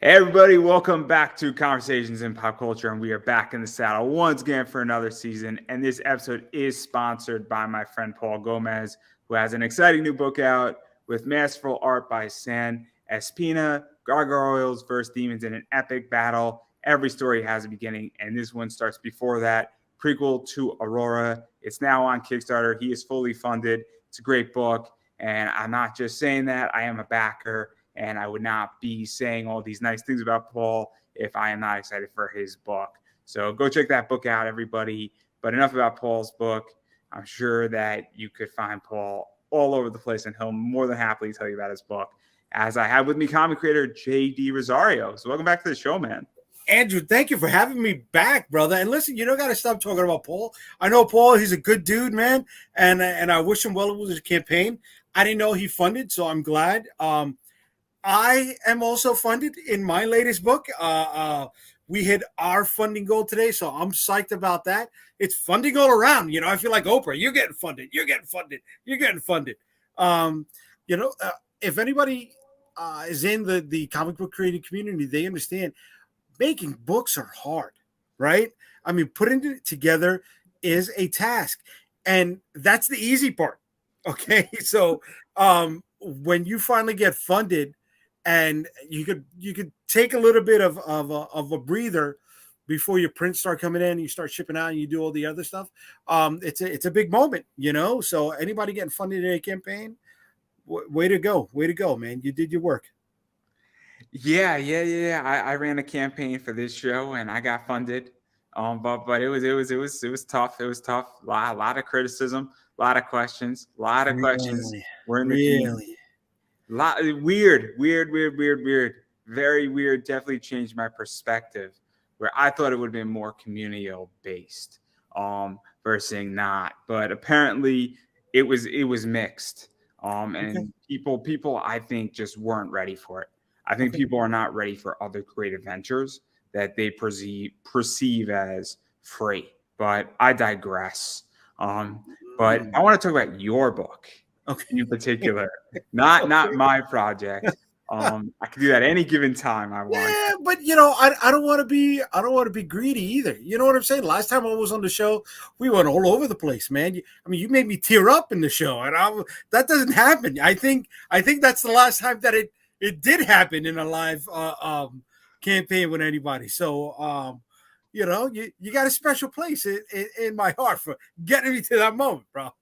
Hey everybody, welcome back to Conversations in Pop Culture, and we are back in the saddle once again for another season. And this episode is sponsored by my friend Paul Gomez, who has an exciting new book out with masterful art by San Espina, Gargoyles vs. Demons in an epic battle. Every story has a beginning, and this one starts before that. Prequel to Aurora. It's now on Kickstarter. He is fully funded. It's a great book, and I'm not just saying that. I am a backer. And I would not be saying all these nice things about Paul if I am not excited for his book. So go check that book out, everybody. But enough about Paul's book. I'm sure that you could find Paul all over the place, and he'll more than happily tell you about his book, as I have with me comic creator JayDee Rosario. So welcome back to the show, man. Andrew, thank you for having me back, brother. And listen, you don't got to stop talking about Paul. I know Paul; he's a good dude, man, and I wish him well with his campaign. I didn't know he funded, so I'm glad. I am also funded in my latest book. We hit our funding goal today, so I'm psyched about that. It's funding all around. I feel like Oprah. You're getting funded. You're getting funded. You're getting funded. Um, if anybody is in the comic book creating community, they understand making books are hard, right? I mean, putting it together is a task, and that's the easy part. Okay, so when you finally get funded, and you could take a little bit of a breather before your prints start coming in and you start shipping out and you do all the other stuff. It's a big moment, So anybody getting funded in a campaign, way to go, man! You did your work. Yeah. I ran a campaign for this show, and I got funded. But it was tough. It was tough. A lot of criticism, a lot of questions, were in the community. Weird. Very weird. Definitely changed my perspective, where I thought it would have been more community based, versus not. But apparently it was mixed. And people I think just weren't ready for it. I think people are not ready for other creative ventures that they perceive as free. But I digress. But I want to talk about your book. In particular, not my project. I can do that any given time I want. Yeah, but I don't want to be greedy either. You know what I'm saying? Last time I was on the show, we went all over the place, man. You made me tear up in the show, and that doesn't happen. I think that's the last time that it did happen in a live campaign with anybody. So you got a special place in my heart for getting me to that moment, bro.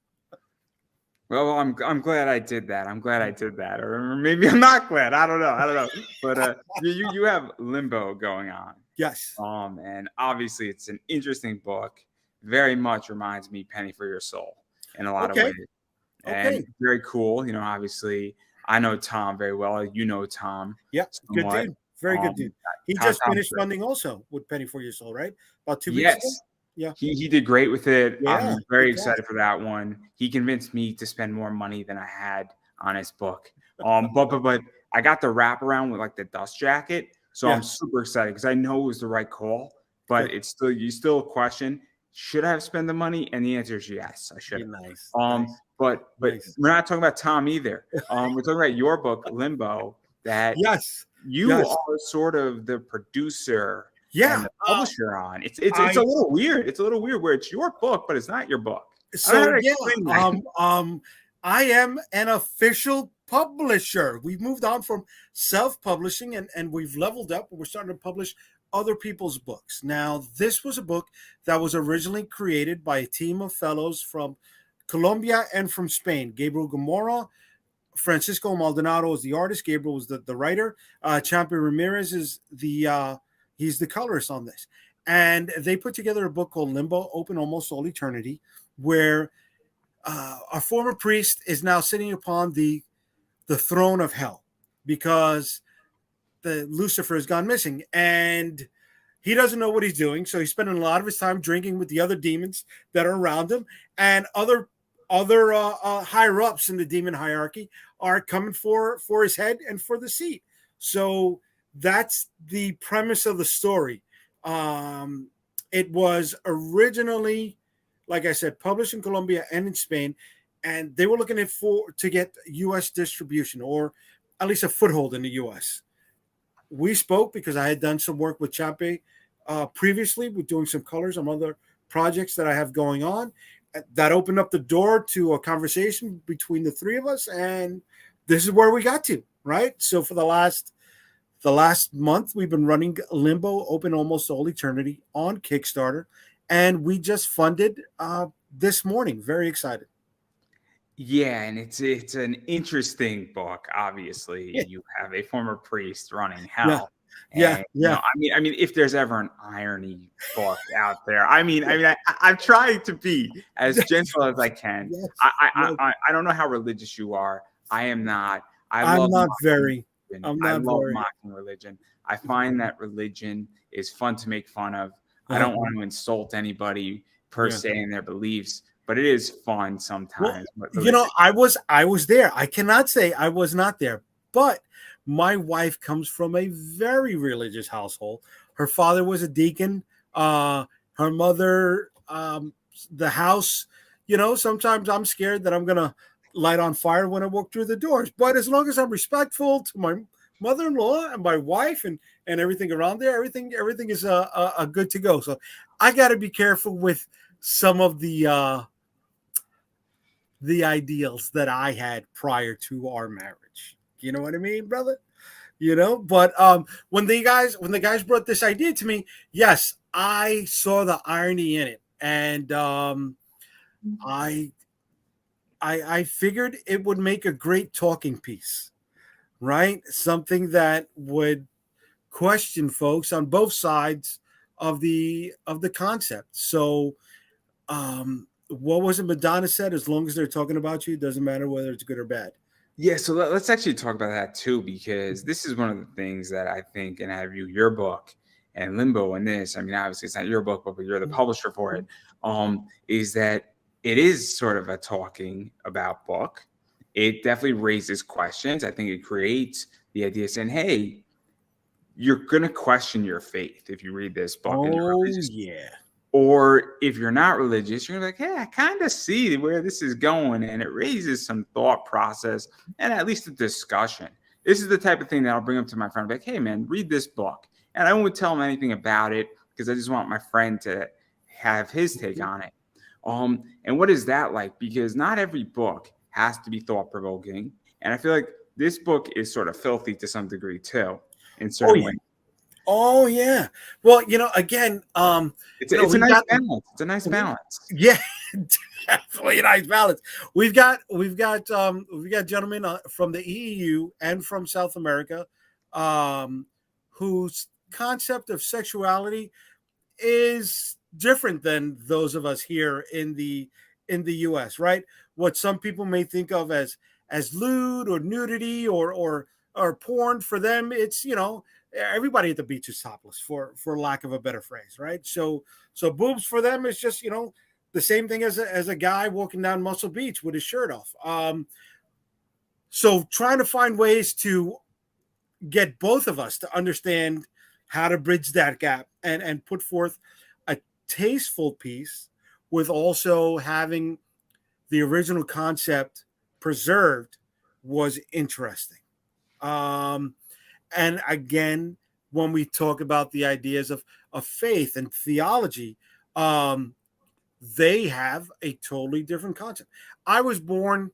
Well, I'm glad I did that. Or maybe I'm not glad. I don't know. But you have Limbo going on. Yes. And obviously it's an interesting book. Very much reminds me Penny for Your Soul in a lot of ways. And very cool. Obviously I know Tom very well. You know Tom. Yeah, good dude. Very good dude. He just finished funding also with Penny for Your Soul, right? About 2 weeks ago. Yeah, he did great with it. Yeah, I'm very excited for that one. He convinced me to spend more money than I had on his book. But I got the wraparound with like the dust jacket, so I'm super excited because I know it was the right call. But it's still question: should I have spent the money? And the answer is yes, I should have. Nice. But we're not talking about Tom either. We're talking about your book, Limbo. That you are sort of the producer. Yeah, and the publisher on. It's a little weird. It's a little weird where it's your book, but it's not your book. So I am an official publisher. We've moved on from self-publishing and we've leveled up. We're starting to publish other people's books. Now, this was a book that was originally created by a team of fellows from Colombia and from Spain. Gabriel Gamora, Francisco Maldonado is the artist. Gabriel was the writer. Champion Ramirez is he's the colorist on this. And they put together a book called Limbo, Open Almost All Eternity, where a former priest is now sitting upon the throne of hell because the Lucifer has gone missing. And he doesn't know what he's doing. So he's spending a lot of his time drinking with the other demons that are around him. And other higher ups in the demon hierarchy are coming for his head and for the seat. So that's the premise of the story. It was originally, like I said, published in Colombia and in Spain, and they were looking to get U.S. distribution or at least a foothold in the U.S. we spoke because I had done some work with Chape previously with doing some colors on other projects that I have going on. That opened up the door to a conversation between the three of us, and this is where we got to, right? So for the last month, we've been running Limbo Open Almost All Eternity on Kickstarter, and we just funded this morning. Very excited. Yeah, and it's an interesting book. Obviously, Yeah, you have a former priest running yeah, hell, yeah, and yeah. if there's ever an irony book out there, I'm trying to be as gentle as I can. Yes, yes. I don't know how religious you are. I am not. I I'm love not mocking very. religion. I'm I not love very. mocking religion. I find that religion is fun to make fun of. I Uh-huh. don't want to insult anybody per Yeah. se in their beliefs, but it is fun Well, sometimes what religion. I was there. I cannot say I was not there, but my wife comes from a very religious household. Her father was a deacon. Her mother, the house. Sometimes I'm scared that I'm gonna light on fire when I walk through the doors. But as long as I'm respectful to my mother-in-law and my wife and everything around there, everything is a good to go. So I got to be careful with some of the ideals that I had prior to our marriage. You know what I mean, brother? But when the guys brought this idea to me, yes, I saw the irony in it, and I I figured it would make a great talking piece, right? Something that would question folks on both sides of the concept. So what was it Madonna said? As long as they're talking about you, it doesn't matter whether it's good or bad. Yeah, so let's actually talk about that too, because this is one of the things that I think, and I view your book and Limbo and this. I mean, obviously it's not your book, but you're the publisher for it. Is that it is sort of a talking about book. It definitely raises questions. I think it creates the idea saying, "Hey, you're going to question your faith if you read this book and you're Oh religious." yeah. Or if you're not religious, you're like, yeah, I kind of see where this is going. And it raises some thought process and at least a discussion. This is the type of thing that I'll bring up to my friend, like, hey, man, read this book. And I won't tell him anything about it because I just want my friend to have his take on it. And what is that like? Because not every book has to be thought provoking. And I feel like this book is sort of filthy to some degree too, in Oh certain yeah. ways. Oh yeah. Well, again, It's a we've nice got balance. It's a nice balance. yeah, definitely a nice balance. We've got gentlemen from the EU and from South America, whose concept of sexuality is different than those of us here in the US, right? What some people may think of as lewd or nudity or porn, for them it's everybody at the beach is topless, for lack of a better phrase, right? So boobs for them is just the same thing as a guy walking down Muscle Beach with his shirt off. So trying to find ways to get both of us to understand how to bridge that gap and put forth a tasteful piece with also having the original concept preserved was interesting. Um, and again, when we talk about the ideas of faith and theology, um, they have a totally different concept. I was born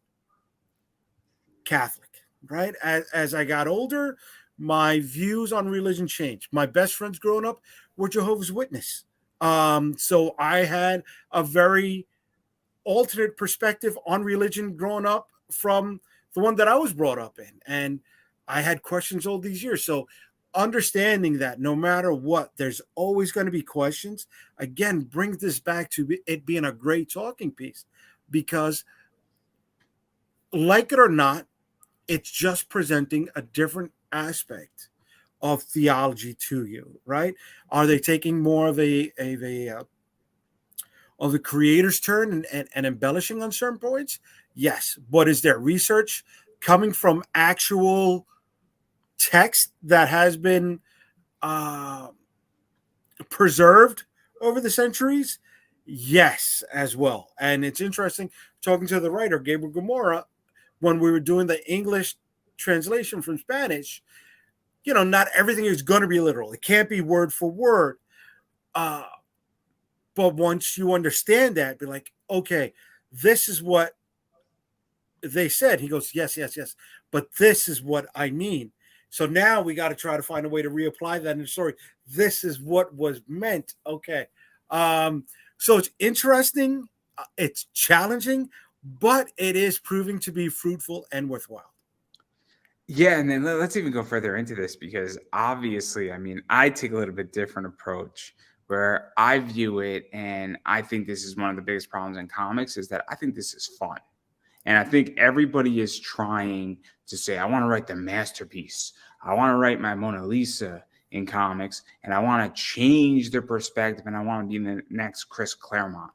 Catholic, right? As I got older, my views on religion changed. My best friends growing up were Jehovah's Witness. So I had a very alternate perspective on religion growing up from the one that I was brought up in. And I had questions all these years. So understanding that no matter what, there's always going to be questions, again, brings this back to it being a great talking piece because, like it or not, it's just presenting a different aspect of theology to you, right? Are they taking more of the creator's turn and embellishing on certain points? Yes. But is there research coming from actual text that has been uh, preserved over the centuries? Yes, as well. And it's interesting talking to the writer, Gabriel Gamora, when we were doing the English translation from Spanish. not everything is going to be literal. It can't be word for word. Uh, but once you understand that, be like, okay, this is what they said. He goes, yes, yes, yes. But this is what I mean. So now we got to try to find a way to reapply that in the story. This is what was meant. Okay. So it's interesting. It's challenging, but it is proving to be fruitful and worthwhile. Yeah, and then let's even go further into this because obviously, I mean, I take a little bit different approach where I view it, and I think this is one of the biggest problems in comics is that I think this is fun. And I think everybody is trying to say, I want to write the masterpiece. I want to write my Mona Lisa in comics, and I want to change the perspective, and I want to be the next Chris Claremont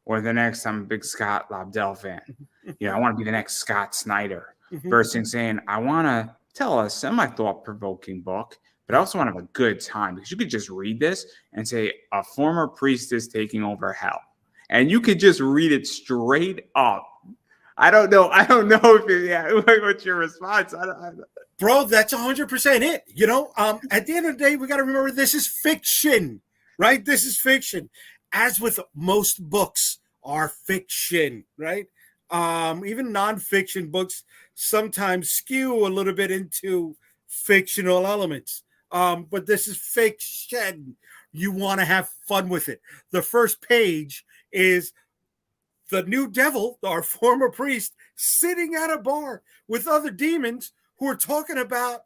or the next, I'm a big Scott Lobdell fan. I want to be the next Scott Snyder versus saying, I want to tell a semi thought provoking book, but I also want to have a good time because you could just read this and say, a former priest is taking over hell. And you could just read it straight up. I don't know if what's your response? I don't. Bro, that's 100% it. At the end of the day, we got to remember this is fiction, right? This is fiction. As with most books are fiction, right? Even nonfiction books sometimes skew a little bit into fictional elements. But this is fiction. You want to have fun with it. The first page is the new devil, our former priest, sitting at a bar with other demons who are talking about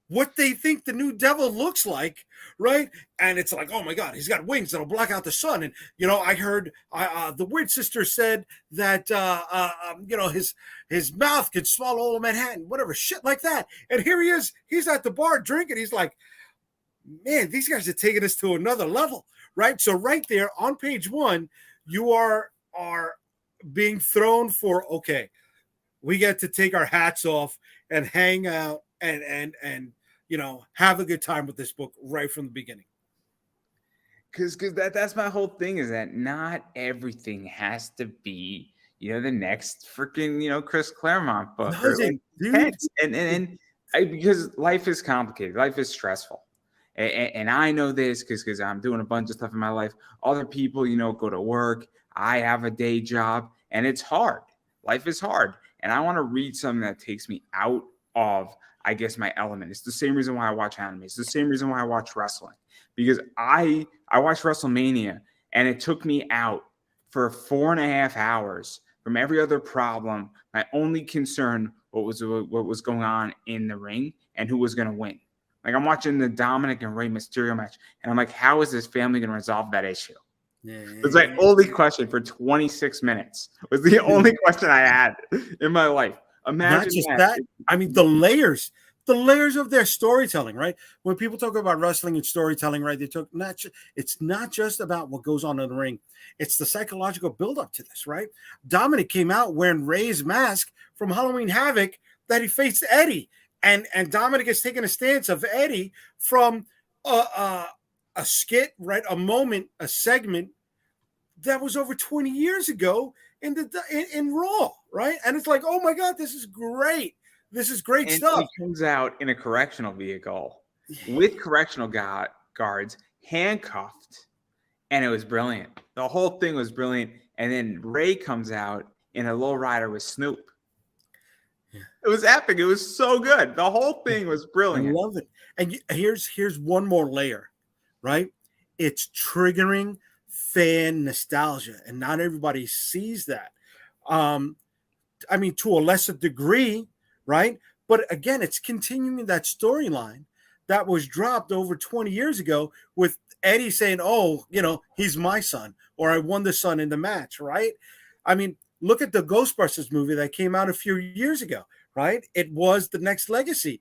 what they think the new devil looks like, right? And it's like, oh my God, he's got wings that'll block out the sun. And, I heard the Weird Sister said that, his mouth could swallow all of Manhattan, whatever, shit like that. And here he is, he's at the bar drinking. He's like, man, these guys are taking us to another level, right? So right there on page 1, you are being thrown for, okay, we get to take our hats off and hang out and have a good time with this book right from the beginning. Because that's my whole thing is that not everything has to be the next freaking Chris Claremont book or because life is complicated, life is stressful, and I know this because I'm doing a bunch of stuff in my life. Other people go to work. I have a day job, and it's hard. Life is hard, and I want to read something that takes me out of, I guess, my element. It's the same reason why I watch anime. It's the same reason why I watch wrestling, because I watched WrestleMania and it took me out for 4.5 hours from every other problem. My only concern what was going on in the ring and who was going to win. Like I'm watching the Dominic and Rey Mysterio match, and I'm like, how is this family going to resolve that issue? It was my only question for 26 minutes. It was the only question I had in my life. Imagine not just that. I mean, the layers of their storytelling, right? When people talk about wrestling and storytelling, right? It's not just about what goes on in the ring. It's the psychological buildup to this, right? Dominic came out wearing Rey's mask from Halloween Havoc that he faced Eddie. And Dominic has taken a stance of Eddie from a skit, right? A moment, a segment that was over 20 years ago in Raw, right? And it's like, oh my God, this is great. This is great stuff. He comes out in a correctional vehicle with correctional guards, handcuffed, and it was brilliant. The whole thing was brilliant. And then Ray comes out in a lowrider with Snoop. Yeah. It was epic. It was so good. The whole thing was brilliant. I love it. And here's one more layer, right? It's triggering fan nostalgia, and not everybody sees that. I mean, to a lesser degree, right? But again, it's continuing that storyline that was dropped over 20 years ago with Eddie saying, oh, he's my son, or I won the son in the match, right? I mean, look at the Ghostbusters movie that came out a few years ago, right? It was the next legacy.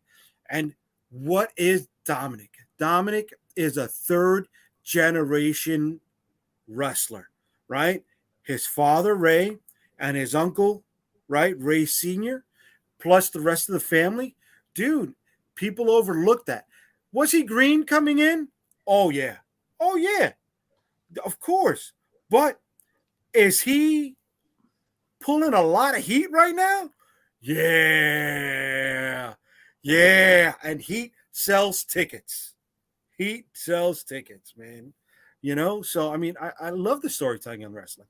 And what is Dominic? Dominic is a third generation wrestler, right? His father, Ray, and his uncle, right? Ray Sr., plus the rest of the family. Dude, people overlooked that. Was he green coming in? Oh, yeah. Oh, yeah. Of course. But is he pulling a lot of heat right now? Yeah. Yeah. And heat sells tickets. Heat sells tickets, man. So I mean, I love the storytelling in wrestling.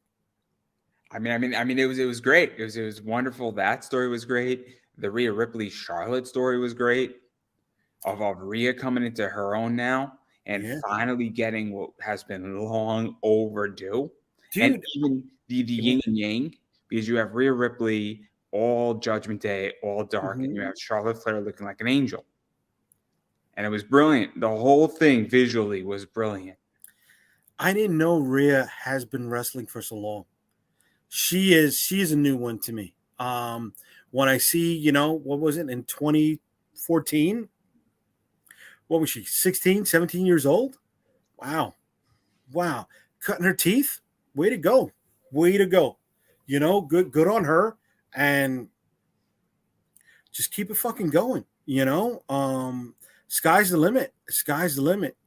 It was great. It was wonderful. That story was great. The Rhea Ripley Charlotte story was great. Of Rhea coming into her own now and Yeah, finally getting what has been long overdue. And dude. even the Yeah. yin and yang, because you have Rhea Ripley all Judgment Day, all dark, and Mhm. you have Charlotte Flair looking like an angel. And it was brilliant. The whole thing visually was brilliant. I didn't know Rhea has been wrestling for so long. She is a new one to me. When I see, what was it in 2014? What was she? 16, 17 years old? Wow. Wow. Cutting her teeth? Way to go. Way to go. Good on her. And just keep it fucking going. Sky's the limit. Sky's the limit.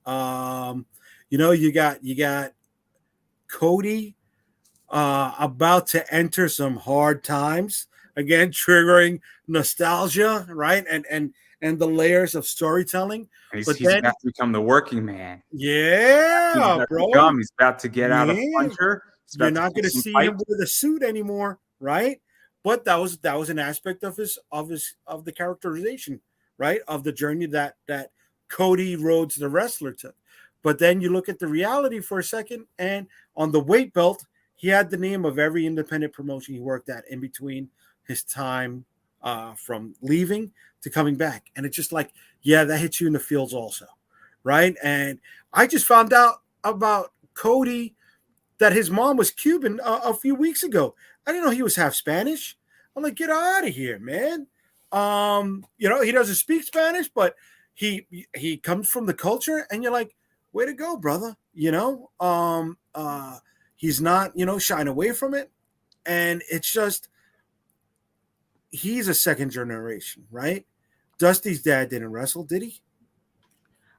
You got Cody about to enter some hard times again, triggering nostalgia, right? And the layers of storytelling. And he's, But he's then, about to become the working man. He's yeah, about to bro, come. He's about to get out of yeah, puncher. He's you're about to not kick going to some see him fights. with a suit anymore, right? But that was an aspect of the characterization, right? Of the journey that Cody Rhodes, the wrestler, took. But then you look at the reality for a second, and on the weight belt, he had the name of every independent promotion he worked at in between his time from leaving to coming back. And it's just like, yeah, that hits you in the feels also, right? And I just found out about Cody that his mom was Cuban a few weeks ago. I didn't know he was half Spanish. I'm like, get out of here, man. He doesn't speak Spanish, but he comes from the culture, and you're like, way to go, brother. He's not, shying away from it. And it's just he's a second generation, right? Dusty's dad didn't wrestle, did he?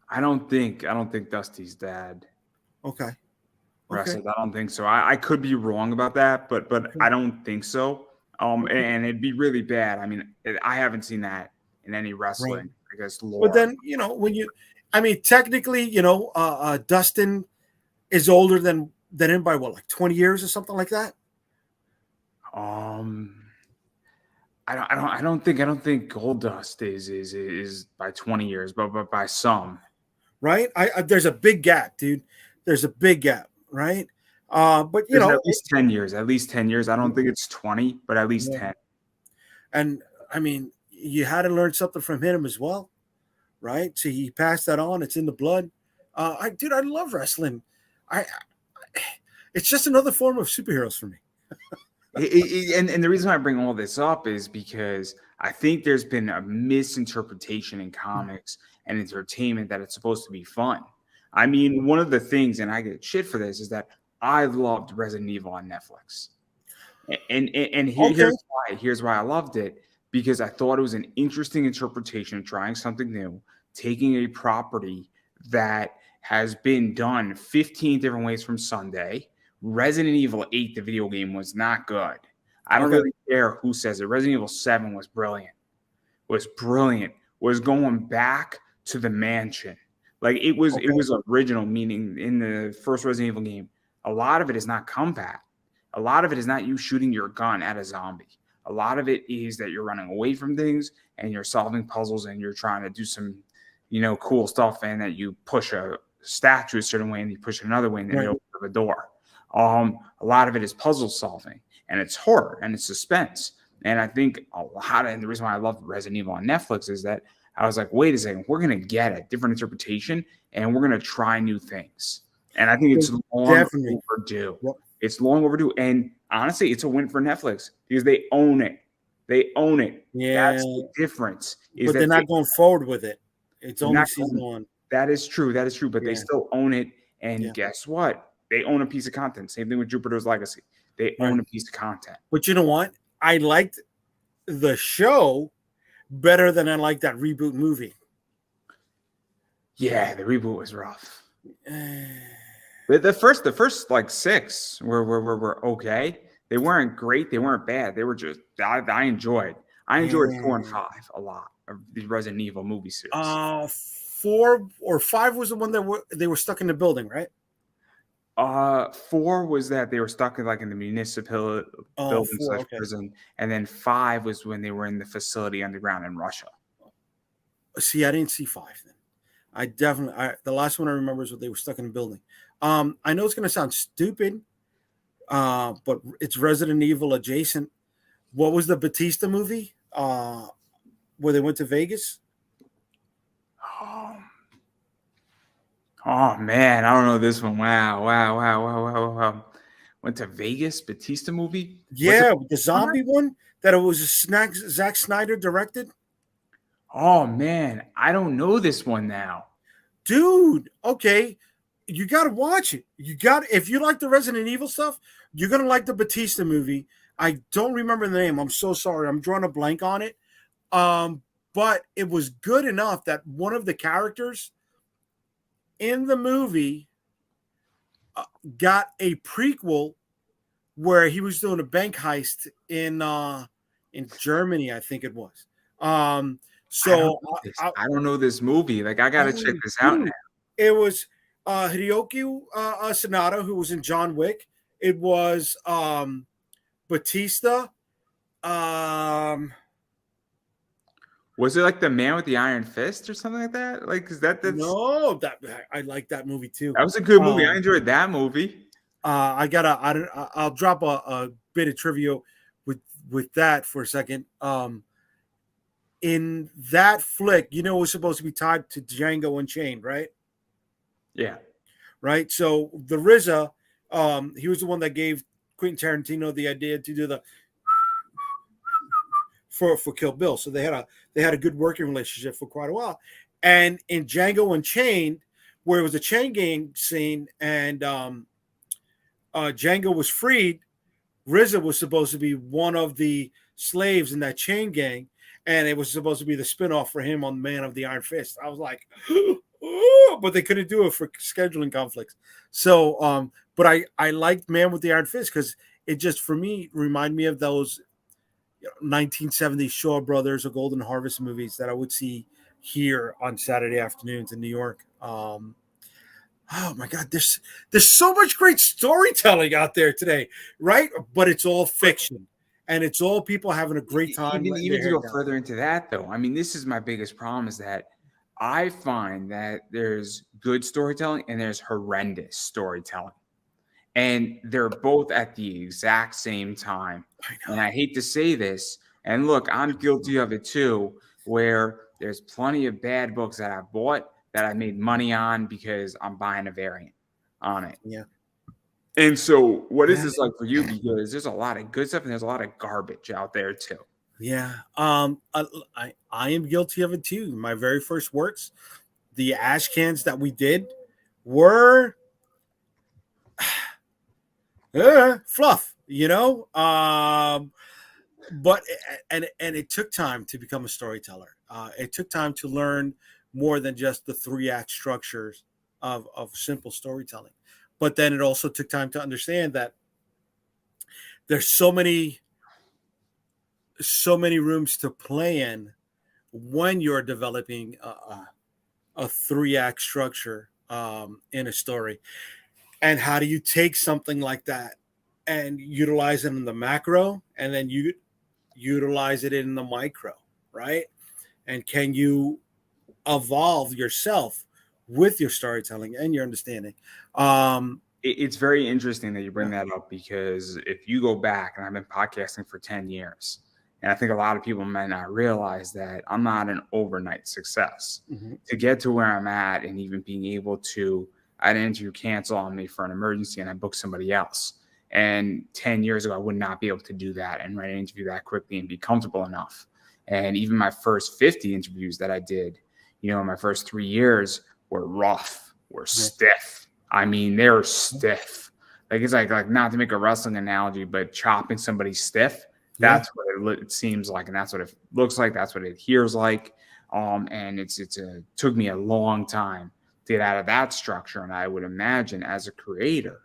I don't think Dusty's dad Okay. Okay. wrestled. I don't think so. I could be wrong about that, but Okay. I don't think so. Okay. And it'd be really bad. I mean, I haven't seen that in any Right. wrestling, I guess, But lore. then, I mean, technically, Dustin is older than him by what, like 20 years or something like that, Um, I don't think Goldust is by 20 years, but by some. right? I there's a big gap, dude. There's a big gap, right? But There's at least 10 years. At least 10 years. I don't think it's 20, but at least yeah. 10. And I mean, you had to learn something from him as well, right? So he passed that on. It's in the blood. I love wrestling. I it's just another form of superheroes for me. And the reason why I bring all this up is because I think there's been a misinterpretation in comics and entertainment that it's supposed to be fun. I mean, one of the things, and I get shit for this, is that I loved Resident Evil on Netflix. Okay. Here's why I loved it, because I thought it was an interesting interpretation of trying something new, taking a property that has been done 15 different ways from Sunday. Resident Evil 8, the video game, was not good. I don't Okay. really care who says it. Resident Evil 7 was brilliant. Was going back to the mansion. Like it was original, meaning in the first Resident Evil game, a lot of it is not combat. A lot of it is not you shooting your gun at a zombie. A lot of it is that you're running away from things and you're solving puzzles and you're trying to do some, cool stuff, and that you push a statue a certain way and you push it another way and then Right. you open the door. A lot of it is puzzle solving, and it's horror and it's suspense. And I think and the reason why I love Resident Evil on Netflix is that I was like, wait a second, we're going to get a different interpretation and we're going to try new things. And I think it's long Definitely. overdue. Well, It's long overdue. And honestly, it's a win for Netflix because they own it. They own it. yeah. That's the difference. Is But they're that not going forward with it. It's they're only not season one. that is true. That is true. But they Yeah. still own it. And Yeah. guess what? They own a piece of content. Same thing with Jupiter's Legacy. They Right. own a piece of content. But you know what? I liked the show better than I liked that reboot movie. Yeah, the reboot was rough. Eh, The first like six were okay. They weren't great. They weren't bad. They were just I enjoyed. I enjoyed 4 and 5 a lot. the Resident Evil movie series? 4 or 5 was the one that they were stuck in the building, right? 4 was that they were stuck in like in the municipal Oh, building four. slash Okay. prison, and then 5 was when they were in the facility underground in Russia. See, I didn't see 5 then. The last one I remember is when they were stuck in a building. I know it's going to sound stupid, but it's Resident Evil adjacent. What was the Batista movie where they went to Vegas? Oh, oh man, I don't know this one. Wow. Went to Vegas, Batista movie. Was it? Yeah, the zombie one that it was Zack Snyder directed. Oh man, I don't know this one now. Dude, okay, you got to watch it. If you like the Resident Evil stuff, you're gonna like the Batista movie. I don't remember the name. I'm so sorry. I'm drawing a blank on it. But it was good enough that one of the characters in the movie got a prequel where he was doing a bank heist in Germany, I think it was. So I don't know this movie. Like I gotta check this out now. It was Hideaki Sanada, who was in John Wick. It was Batista. Was it like the Man with the Iron Fist or something like that? Like, cause that's No, I like that movie too. That was a good movie. I enjoyed that movie. I'll drop a bit of trivia with that for a second. In that flick, it was supposed to be tied to Django Unchained, right? Yeah. Right. So the RZA, he was the one that gave Quentin Tarantino the idea to do the for Kill Bill. So they had a good working relationship for quite a while. And in Django Unchained, where it was a chain gang scene and Django was freed, RZA was supposed to be one of the slaves in that chain gang, and it was supposed to be the spinoff for him on Man of the Iron Fist. I was like, but they couldn't do it for scheduling conflicts. So, but I liked Man with the Iron Fist because it just, for me, reminded me of those 1970s Shaw Brothers or Golden Harvest movies that I would see here on Saturday afternoons in New York. Oh my God, there's so much great storytelling out there today, right? But it's all fiction, and it's all people having a great time. Even to go further into that, though, I mean, this is my biggest problem is that I find that there's good storytelling and there's horrendous storytelling, and they're both at the exact same time. And I hate to say this, and look, I'm guilty of it too, where there's plenty of bad books that I bought that I made money on because I'm buying a variant on it. Yeah. And so what is this like for you? Because there's a lot of good stuff and there's a lot of garbage out there too. Yeah. I am guilty of it too. My very first works, the ash cans that we did were fluff, but it took time to become a storyteller. It took time to learn more than just the 3-act structures of simple storytelling. But then it also took time to understand that there's so many rooms to play in when you're developing a 3-act structure in a story. And how do you take something like that and utilize it in the macro, and then you utilize it in the micro, right? And can you evolve yourself with your storytelling and your understanding? It's very interesting that you bring that up, because if you go back, and I've been podcasting for 10 years, and I think a lot of people might not realize that I'm not an overnight success. Mm-hmm. To get to where I'm at, and even being able to, I had an interview cancel on me for an emergency and I booked somebody else. And 10 years ago, I would not be able to do that and write an interview that quickly and be comfortable enough. And even my first 50 interviews that I did, in my first 3 years were rough, were stiff. I mean, they're stiff. Like, it's like not to make a wrestling analogy, but chopping somebody stiff. That's what it seems like, and that's what it looks like. That's what it hears like. And it took me a long time to get out of that structure. And I would imagine as a creator,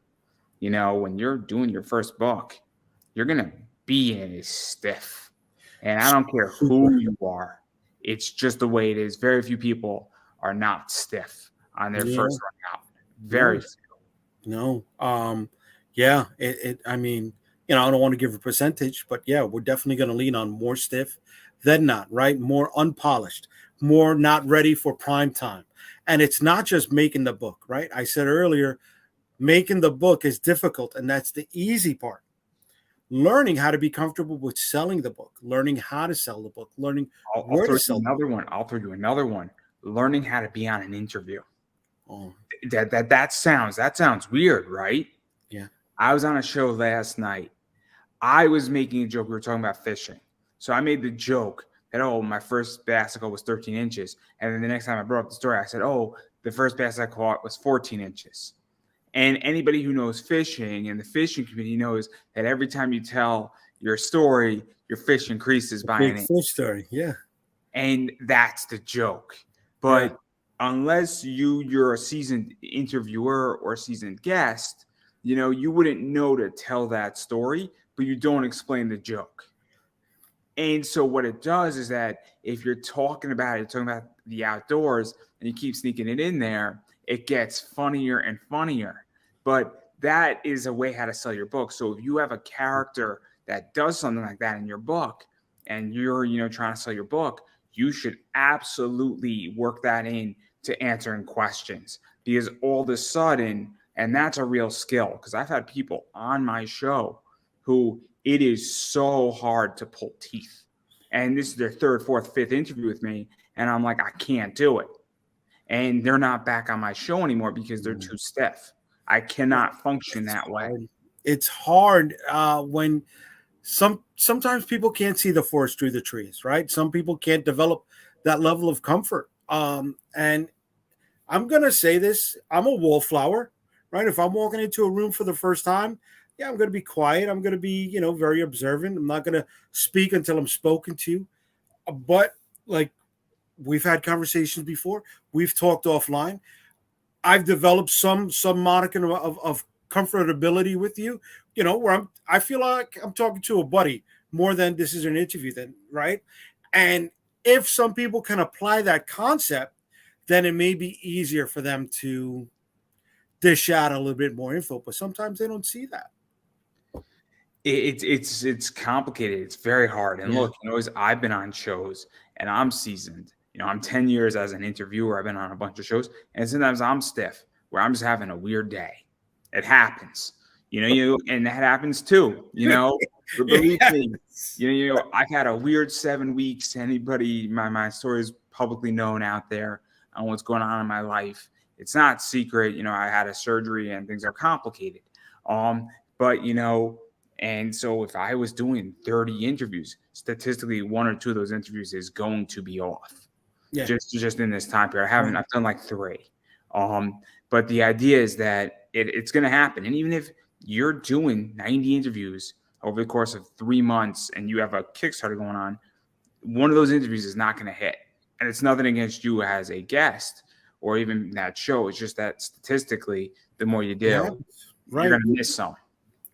when you're doing your first book, you're gonna be in a stiff. And I don't care who you are. It's just the way it is. Very few people are not stiff on their Yeah. first run out. Very No. few. No. Yeah. I mean, I don't want to give a percentage, but yeah, we're definitely going to lean on more stiff than not, right? More unpolished, more not ready for prime time. And it's not just making the book, right? I said earlier, making the book is difficult, and that's the easy part. Learning how to be comfortable with selling the book, learning how to sell the book, learning I'll where throw to you sell the another one. I'll throw you another one. Learning how to be on an interview. book. Oh, That sounds weird, right? yeah. I was on a show last night. I was making a joke. We were talking about fishing. So I made the joke that, oh, my first bass I caught was 13 inches. And then the next time I brought up the story, I said, oh, the first bass I caught was 14 inches. And anybody who knows fishing and the fishing community knows that every time you tell your story, your fish increases by an Big inch. fish story. Yeah. And that's the joke. Yeah. But unless you're a seasoned interviewer or seasoned guest, you wouldn't know to tell that story, but you don't explain the joke. And so what it does is that if you're talking about the outdoors and you keep sneaking it in there, it gets funnier and funnier. But that is a way how to sell your book. So if you have a character that does something like that in your book and you're, trying to sell your book, you should absolutely work that in to answering questions, because all of a sudden, and that's a real skill, because I've had people on my show who it is so hard to pull teeth. And this is their third, fourth, fifth interview with me. And I'm like, I can't do it. And they're not back on my show anymore because they're too stiff. I cannot function that way. It's hard when sometimes people can't see the forest through the trees, right? Some people can't develop that level of comfort. And I'm gonna say this: I'm a wallflower, right? If I'm walking into a room for the first time, yeah, I'm gonna be quiet. I'm gonna be, very observant. I'm not gonna speak until I'm spoken to. But like we've had conversations before, we've talked offline. I've developed some modicum of comfortability with you, where I feel like I'm talking to a buddy more than this is an interview, then, right? And if some people can apply that concept, then it may be easier for them to dish out a little bit more info. But sometimes they don't see that. It's complicated. It's very hard. And Yeah. look, as I've been on shows and I'm seasoned. I'm 10 years as an interviewer. I've been on a bunch of shows, and sometimes I'm stiff where I'm just having a weird day. It happens. And that happens too. But believe me, I've had a weird 7 weeks. Anybody, my story is publicly known out there on what's going on in my life. It's not secret. I had a surgery and things are complicated. But and so if I was doing 30 interviews, statistically, one or two of those interviews is going to be off. Yeah. Just in this time period. I've done like 3. But the idea is that it's going to happen. And even if you're doing 90 interviews over the course of 3 months and you have a Kickstarter going on, one of those interviews is not going to hit. And it's nothing against you as a guest or even that show. It's just that statistically, the more you do, Yeah. Right. you're going to miss some.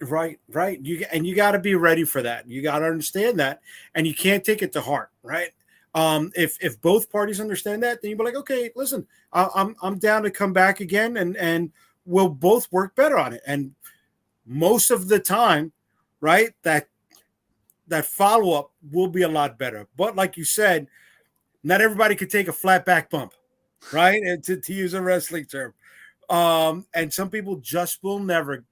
Right. You got to be ready for that. You got to understand that, and you can't take it to heart, right? If both parties understand that, then you'll be like, okay, listen, I'm down to come back again, and we'll both work better on it. And most of the time, right, that follow up will be a lot better. But like you said, not everybody could take a flat back bump, right? And to use a wrestling term, and some people just will never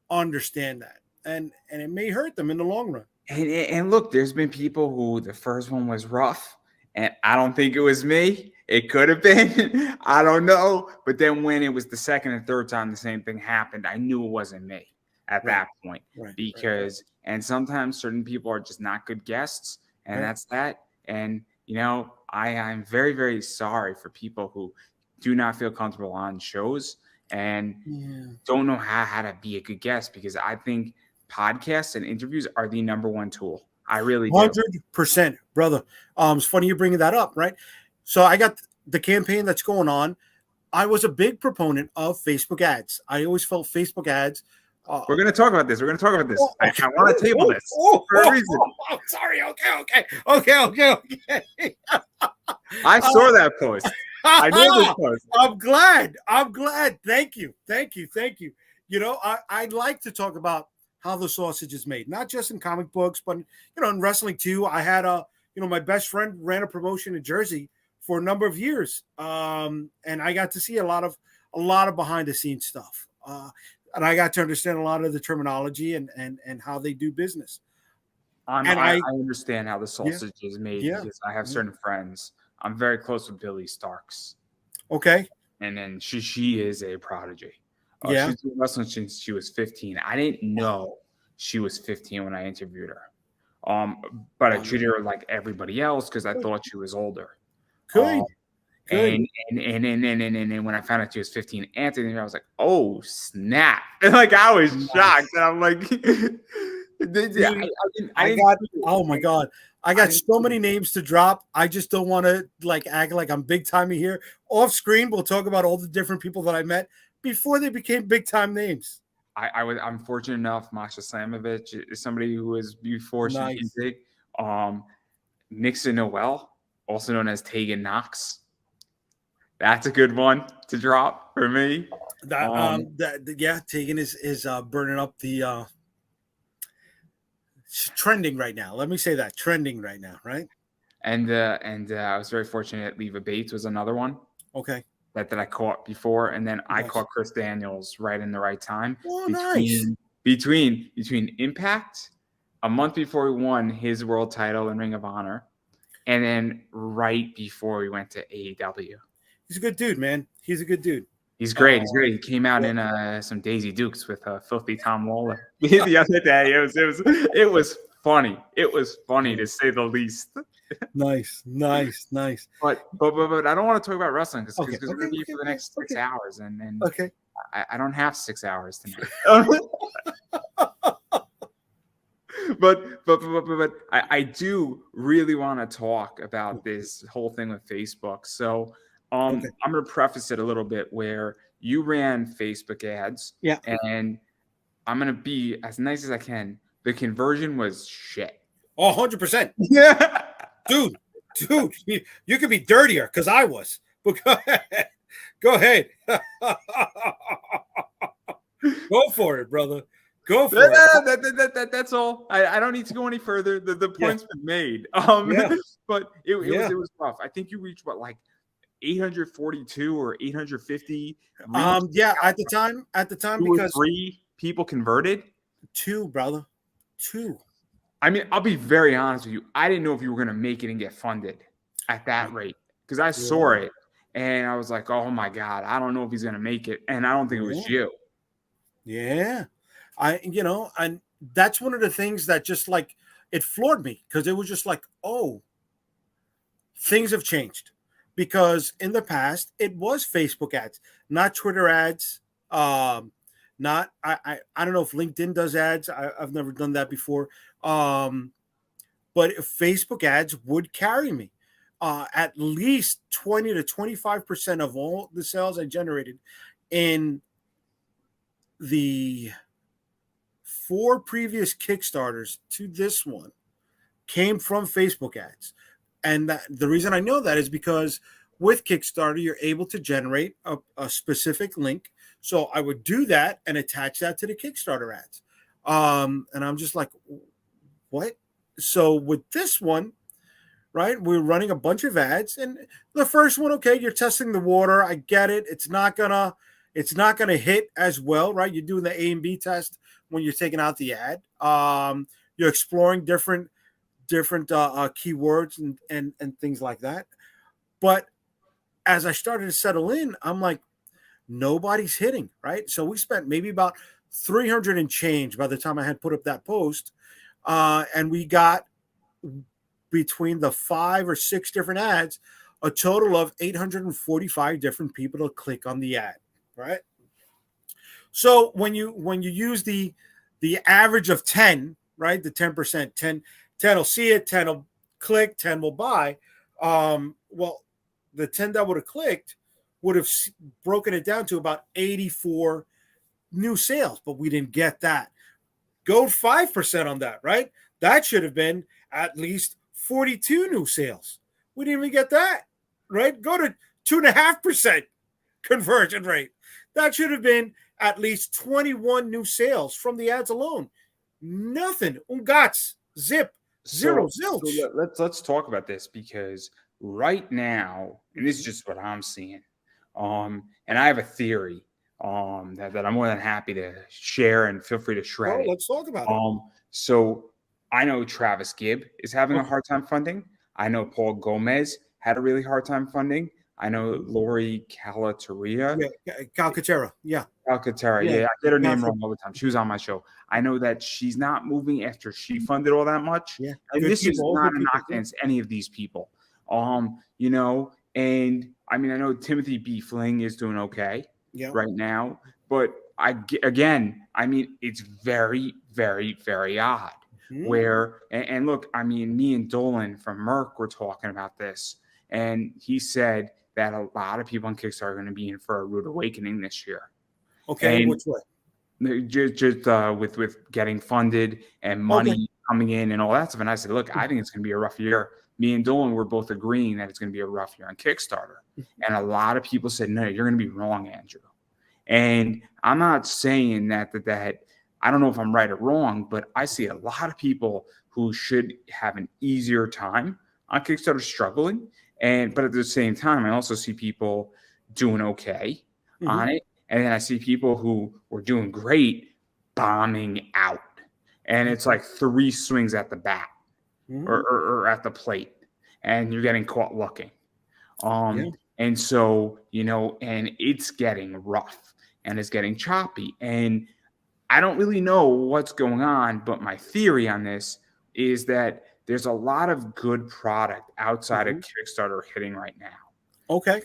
understand that, and it may hurt them in the long run. And look, there's been people who the first one was rough, and I don't think it was me. It could have been. I don't know. But then when it was the second and third time the same thing happened, I knew it wasn't me at that point. Because and sometimes certain people are just not good guests, and that's that. And I'm very, very sorry for people who do not feel comfortable on shows and don't know how to be a good guest, because I think podcasts and interviews are the number one tool. I really do. 100%, brother. It's funny you bringing that up, right? So I got the campaign that's going on. I was a big proponent of Facebook ads. I always felt Facebook ads We're going to talk about this. We're going to talk about this. I want to table this for a reason. Sorry. Okay. I saw that post. I know this post. I'm glad. Thank you. You know, I'd like to talk about how the sausage is made, not just in comic books, but in wrestling too. I had my best friend ran a promotion in Jersey for a number of years, and I got to see a lot of behind the scenes stuff, and I got to understand a lot of the terminology and how they do business. I understand how the sausage is made because I have certain friends. I'm very close with Billy Starks. Okay. And then she is a prodigy. Yeah. She's been wrestling since she was 15. I didn't know she was 15 when I interviewed her. But I treated her like everybody else because I thought she was older. Good. And when I found out she was 15, Anthony, I was like, oh snap! Like I was shocked, and I'm like, oh my god, I got so many names to drop. I just don't want to act like I'm big timey here. Off screen, we'll talk about all the different people that I met before they became big time names. I'm fortunate enough. Masha Slamovich is somebody who was before she became big. Nixon Noel, also known as Tegan Knox. That's a good one to drop for me. Tegan is burning up the trending right now. Let me say that trending right now, right? And I was very fortunate. Leva Bates was another one. Okay. That I caught before, and then I caught Chris Daniels right in the right time. Oh, nice. Between Impact, a month before he won his world title in Ring of Honor, and then right before we went to AEW. He's a good dude, man. He's a good dude. He's great. He's great. He came out in some Daisy Dukes with Filthy Tom Lawler the other day. It was funny. It was funny to say the least. Nice. But I don't want to talk about wrestling because we're going to be here for the next 6 hours, and okay. I don't have 6 hours tonight. But I do really want to talk about this whole thing with Facebook. So I'm going to preface it a little bit where you ran Facebook ads. Yeah. And I'm going to be as nice as I can. The conversion was shit. Oh, 100%. Yeah. Dude, you could be dirtier because I was. But go ahead. Go for it, brother. Go for it. That's all. I don't need to go any further. The point's been made. But it was rough. I think you reached 842 or 850. At the time because 3 people converted. 2, brother. 2. I mean, I'll be very honest with you. I didn't know if you were going to make it and get funded at that rate because I saw it and I was like, oh my God, I don't know if he's going to make it. And I don't think it was you. Yeah. And that's one of the things that just it floored me because it was just oh, things have changed because in the past it was Facebook ads, not Twitter ads. I don't know if LinkedIn does ads. I've never done that before. But Facebook ads would carry me. At least 20 to 25% of all the sales I generated in the 4 previous Kickstarters to this one came from Facebook ads. And the reason I know that is because with Kickstarter, you're able to generate a specific link. So I would do that and attach that to the Kickstarter ads. And I'm just like, what? So with this one, right, we're running a bunch of ads. And the first one, okay, you're testing the water. I get it. It's not gonna hit as well, right? You're doing the A and B test when you're taking out the ad. You're exploring different keywords and things like that. But as I started to settle in, I'm like, nobody's hitting, right? So we spent maybe about 300 and change by the time I had put up that post. And we got between the 5 or 6 different ads, a total of 845 different people to click on the ad, right? So when you use the average of 10, right? The 10%, 10 will see it, 10 will click, 10 will buy. Well, the 10 that would have clicked would have broken it down to about 84 new sales, but we didn't get that. Go 5% on that, right? That should have been at least 42 new sales. We didn't even get that, right? Go to 2.5% conversion rate. That should have been at least 21 new sales from the ads alone. Nothing. Gats. Zip. Zero. Zilch. So let's talk about this, because right now, and this is just what I'm seeing, and I have a theory that I'm more than happy to share, and feel free to shred it. Let's talk about it. So I know Travis Gibb is having a hard time funding. I know Paul Gomez had a really hard time funding. I know Lori Calcaterra. Calcaterra. Yeah. Calcaterra. Yeah, I get her name wrong all the time. She was on my show. I know that she's not moving after she funded all that much. Yeah. And this is not a knock against any of these people. You know, and I mean, I know Timothy B. Fling is doing okay right now, but I mean, it's very, very, very odd. Where, and look, I mean, me and Dolan from Merck were talking about this, and he said that a lot of people on Kickstarter are going to be in for a rude awakening this year. Okay, and which way? Just with getting funded and money coming in and all that stuff. And I said, look, I think it's going to be a rough year. Me and Dolan were both agreeing that it's going to be a rough year on Kickstarter. And a lot of people said, no, you're going to be wrong, Andrew. And I'm not saying that I don't know if I'm right or wrong, but I see a lot of people who should have an easier time on Kickstarter struggling. But at the same time, I also see people doing okay on it. And then I see people who were doing great bombing out. And it's like 3 swings at the bat or at the plate. And you're getting caught looking. And so, you know, and it's getting rough and it's getting choppy. And I don't really know what's going on, but my theory on this is that there's a lot of good product outside of Kickstarter hitting right now. Okay.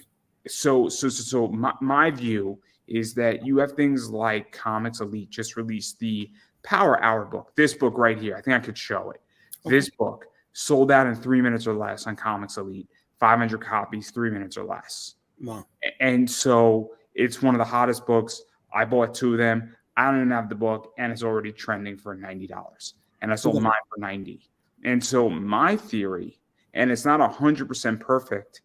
So my view is that you have things like Comics Elite just released the Power Hour book. This book right here, I think I could show it. This book sold out in 3 minutes or less on Comics Elite. 500 copies, 3 minutes or less. Wow. And so it's one of the hottest books. I bought 2 of them. I don't even have the book, and it's already trending for $90. And I sold mine for $90. And so my theory, and it's not 100% perfect,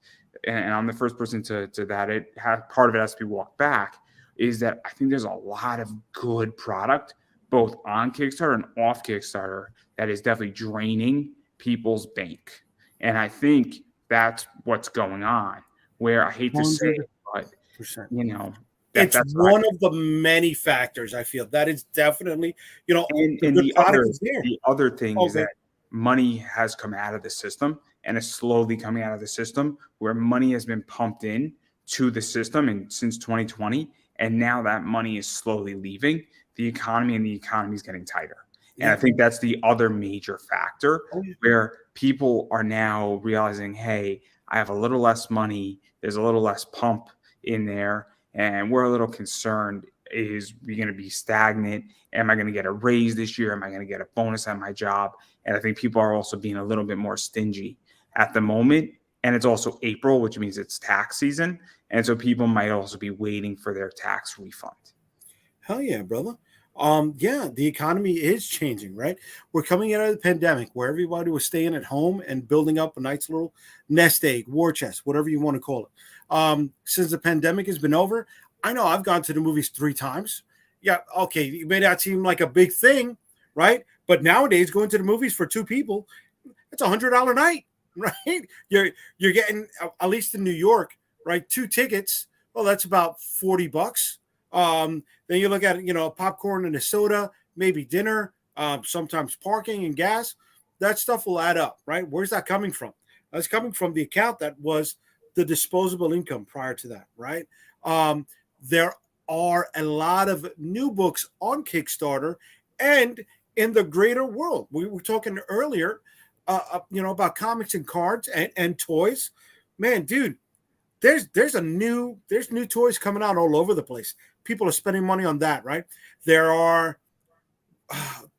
and I'm the first person to that, part of it has to be walked back, is that I think there's a lot of good product, both on Kickstarter and off Kickstarter, that is definitely draining people's bank. And I think that's what's going on, where I hate to say it, but, you know, it's one of the many factors. I feel that is definitely, you know, and the other thing is that money has come out of the system and is slowly coming out of the system, where money has been pumped in to the system and since 2020, and now that money is slowly leaving the economy, and the economy is getting tighter. And I think that's the other major factor, where people are now realizing, hey, I have a little less money, there's a little less pump in there, and we're a little concerned. Is we going to be stagnant? Am I going to get a raise this year? Am I going to get a bonus at my job? And I think people are also being a little bit more stingy at the moment. And it's also April, which means it's tax season. And so people might also be waiting for their tax refund. Hell yeah, brother. The economy is changing, right? We're coming out of the pandemic where everybody was staying at home and building up a nice little nest egg, war chest, whatever you want to call it. Since the pandemic has been over, I know I've gone to the movies 3 times. Yeah, okay, it may not seem like a big thing, right? But nowadays, going to the movies for 2 people, it's $100 night, right? You're getting, at least in New York, right, 2 tickets. Well, that's about $40. Then you look at, you know, popcorn and a soda, maybe dinner, sometimes parking and gas. That stuff will add up, right? Where's that coming from? That's coming from the account that was the disposable income prior to that, right? There are a lot of new books on Kickstarter and in the greater world. We were talking earlier, about comics and cards and toys. Man, dude, there's new toys coming out all over the place. People are spending money on that, right? There are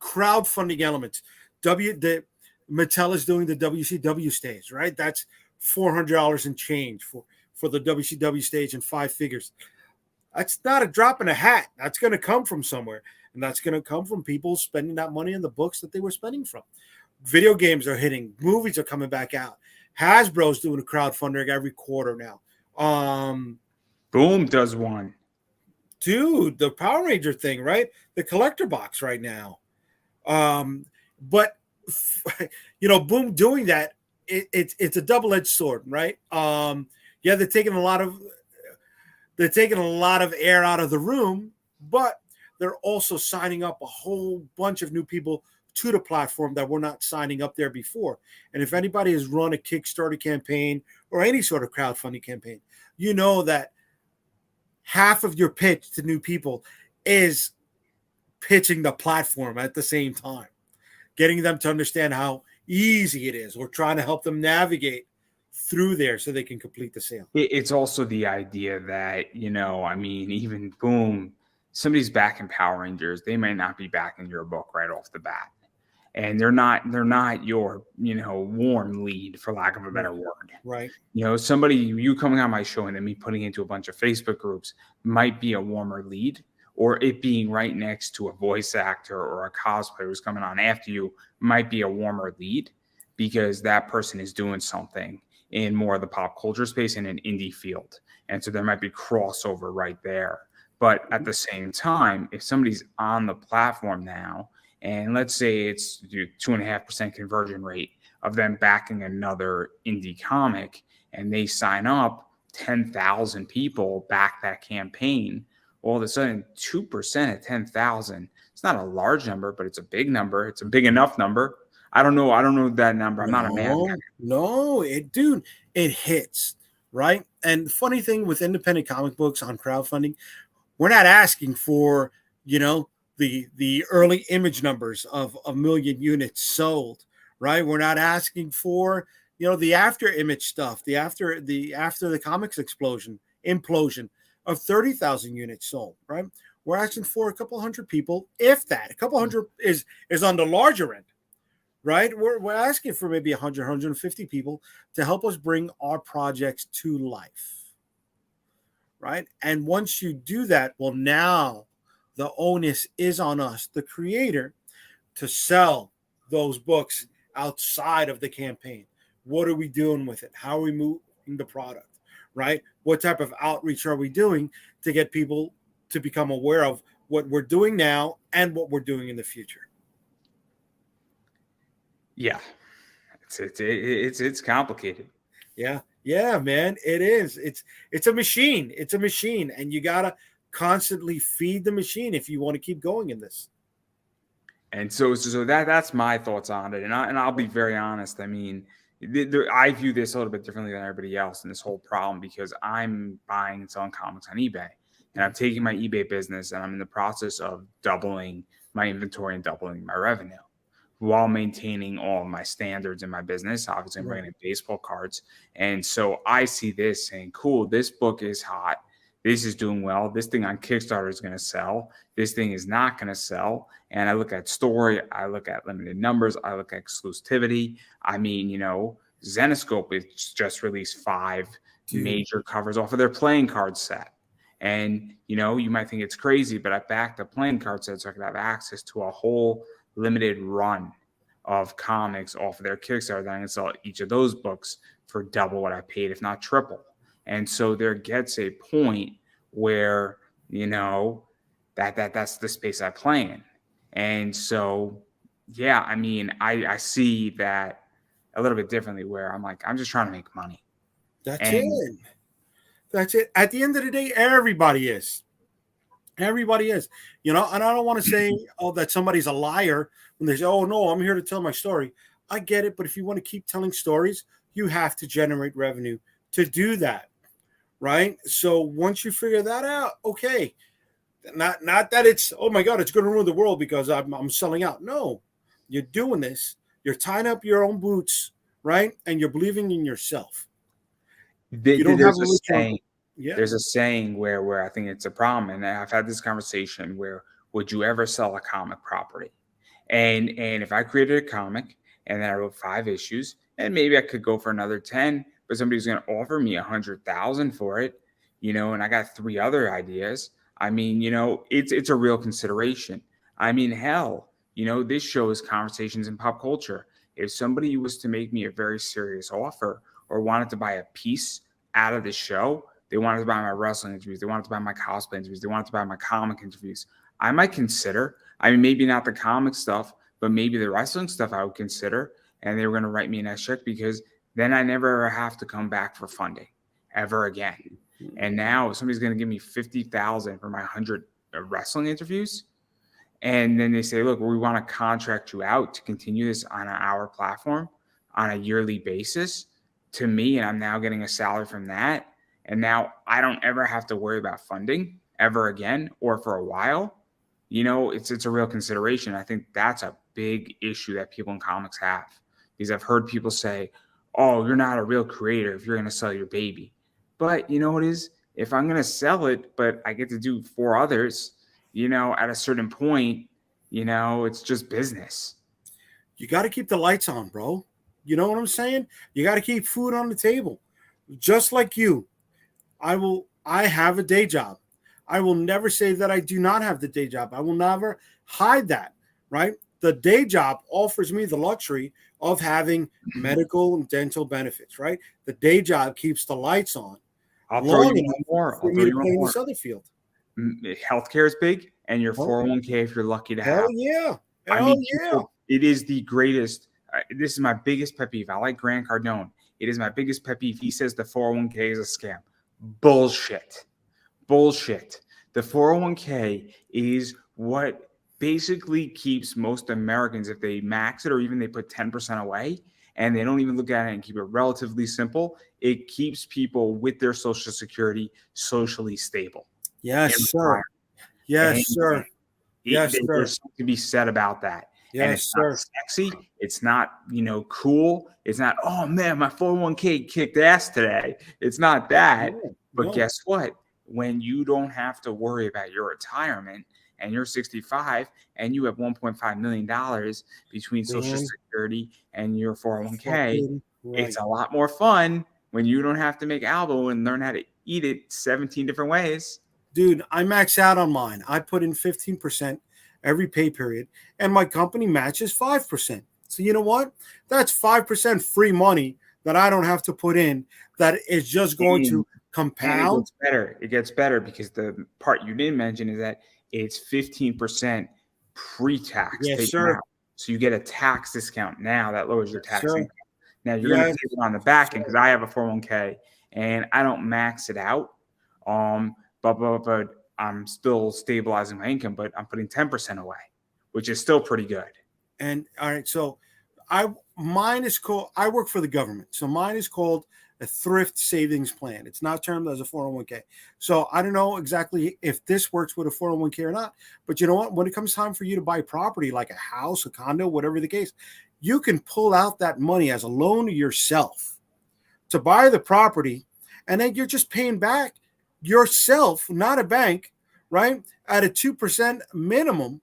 crowdfunding elements. Mattel is doing the WCW stage, right? That's $400 and change for the WCW stage and 5 figures. That's not a drop in a hat. That's going to come from somewhere. And that's going to come from people spending that money on the books that they were spending from. Video games are hitting. Movies are coming back out. Hasbro's doing a crowdfunding every quarter now. Boom does one. Dude, the Power Ranger thing, right? The collector box right now. But Boom doing that, it's a double-edged sword, right? Yeah, they're taking a lot of air out of the room, but they're also signing up a whole bunch of new people to the platform that were not signing up there before. And if anybody has run a Kickstarter campaign or any sort of crowdfunding campaign, you know that half of your pitch to new people is pitching the platform at the same time, getting them to understand how easy it is, or trying to help them navigate through there so they can complete the sale. It's also the idea that, even Boom, somebody's backing Power Rangers, they might not be backing your book right off the bat. And they're not your, warm lead, for lack of a better word. Right. Somebody, you coming on my show and then me putting into a bunch of Facebook groups might be a warmer lead, or it being right next to a voice actor or a cosplayer who's coming on after you might be a warmer lead, because that person is doing something in more of the pop culture space in an indie field. And so there might be crossover right there. But at the same time, if somebody's on the platform now, and let's say it's 2.5% conversion rate of them backing another indie comic, and they sign up, 10,000 people back that campaign, all of a sudden 2% of 10,000. It's not a large number, but it's a big number. It's a big enough number. I don't know that number. I'm not a math guy. No, it hits, right? And the funny thing with independent comic books on crowdfunding, we're not asking for, the early image numbers of 1 million units sold, right? We're not asking for, the after image stuff, the after the comics implosion of 30,000 units sold, right? We're asking for a couple hundred people, if that. A couple hundred is on the larger end, right? We're asking for maybe 100, 150 people to help us bring our projects to life, right? And once you do that, well, now the onus is on us, the creator, to sell those books outside of the campaign. What are we doing with it? How are we moving the product, right? What type of outreach are we doing to get people to become aware of what we're doing now and what we're doing in the future? Yeah, it's complicated. Yeah, man, it is. It's a machine. It's a machine, and you gotta constantly feed the machine if you want to keep going in this. And so that's my thoughts on it. And I'll be very honest. I mean, I view this a little bit differently than everybody else in this whole problem, because I'm buying and selling comics on eBay, and I'm taking my eBay business and I'm in the process of doubling my inventory and doubling my revenue, while maintaining all of my standards in my business. Obviously, I'm bringing in baseball cards. And so I see this saying, cool, this book is hot. This is doing well. This thing on Kickstarter is going to sell. This thing is not going to sell. And I look at story, I look at limited numbers, I look at exclusivity. I mean, Zenoscope has just released 5 major covers off of their playing card set. And, you might think it's crazy, but I backed the playing card set so I could have access to a whole limited run of comics off of their Kickstarter. Then I can sell each of those books for double what I paid, if not triple. And so there gets a point where, that's the space I play in. And so, yeah, I mean, I see that a little bit differently, where I'm like, I'm just trying to make money. That's it. At the end of the day, everybody is. Everybody is, and I don't want to say, that somebody's a liar when they say, oh, no, I'm here to tell my story. I get it. But if you want to keep telling stories, you have to generate revenue to do that. Right. So once you figure that out, okay, not that it's, oh my God, it's going to ruin the world because I'm selling out. No, you're doing this. You're tying up your own boots. Right. And you're believing in yourself. You don't have a saying. Yeah. There's a saying where I think it's a problem, and I've had this conversation where, would you ever sell a comic property? And if I created a comic and then I wrote 5 issues, and maybe I could go for another 10, but somebody's going to offer me 100,000 for it, and I got 3 other ideas. I mean, it's a real consideration. I mean, hell, this show is conversations in pop culture. If somebody was to make me a very serious offer or wanted to buy a piece out of the show, they wanted to buy my wrestling interviews, they wanted to buy my cosplay interviews, they wanted to buy my comic interviews, I might consider. I mean, maybe not the comic stuff, but maybe the wrestling stuff I would consider. And they were going to write me a nice check because then I never ever have to come back for funding ever again. And now if somebody's going to give me $50,000 for my 100 wrestling interviews, and then they say, look, we want to contract you out to continue this on our platform on a yearly basis to me, and I'm now getting a salary from that. And now I don't ever have to worry about funding ever again or for a while. It's a real consideration. I think that's a big issue that people in comics have, because I've heard people say, oh, you're not a real creator if you're going to sell your baby. But you know what it is? If I'm going to sell it, but I get to do 4 others, at a certain point, it's just business. You got to keep the lights on, bro. You know what I'm saying? You got to keep food on the table. Just like you, I have a day job. I will never say that I do not have the day job. I will never hide that, right? The day job offers me the luxury of having medical and dental benefits, right? The day job keeps the lights on. I'll throw you one more. For me to play in this other field. Healthcare is big, and your 401k if you're lucky to have. Hell yeah. It is the greatest. This is my biggest pet peeve. I like Grant Cardone. It is my biggest pet peeve. He says the 401k is a scam. Bullshit. The 401k is what basically keeps most Americans, if they max it or even they put 10% away and they don't even look at it and keep it relatively simple, it keeps people with their Social Security socially stable. Yes, sir. Yes, sir. Yes, sir. There's something to be said about that. Yes, and it's sir. Not sexy. It's not, cool. It's not, oh man, my 401k kicked ass today. It's not that. But guess what? When you don't have to worry about your retirement and you're 65 and you have $1.5 million between Social Security and your 401k, it's a lot more fun when you don't have to make albo and learn how to eat it 17 different ways. Dude, I max out on mine. I put in 15% every pay period, and my company matches 5%. So you know what? That's 5% free money that I don't have to put in, that is just going to compound. It gets better because the part you didn't mention is that it's 15% pre-tax. Yes, sir. So you get a tax discount now that lowers your tax income. Now you're going to take it on the back end, because I have a 401k and I don't max it out. But I'm still stabilizing my income, but I'm putting 10% away, which is still pretty good. And all right, so mine is called, I work for the government. So mine is called a thrift savings plan. It's not termed as a 401k. So I don't know exactly if this works with a 401k or not, but you know what? When it comes time for you to buy property, like a house, a condo, whatever the case, you can pull out that money as a loan to yourself to buy the property. And then you're just paying back yourself, not a bank, right? At a 2% minimum.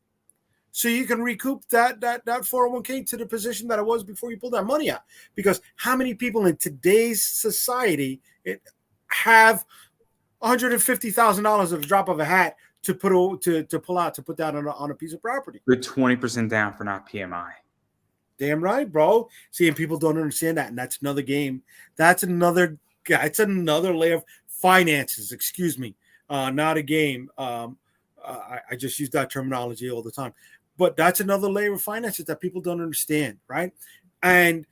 So you can recoup that 401k to the position that it was before you pulled that money out. Because how many people in today's society have $150,000 at the drop of a hat to put that on a piece of property? With 20% down for not PMI. Damn right, bro. See, and people don't understand that, and that's another game. That's another layer of finances. Excuse me, not a game. I just use that terminology all the time. But that's another layer of finances that people don't understand, right? And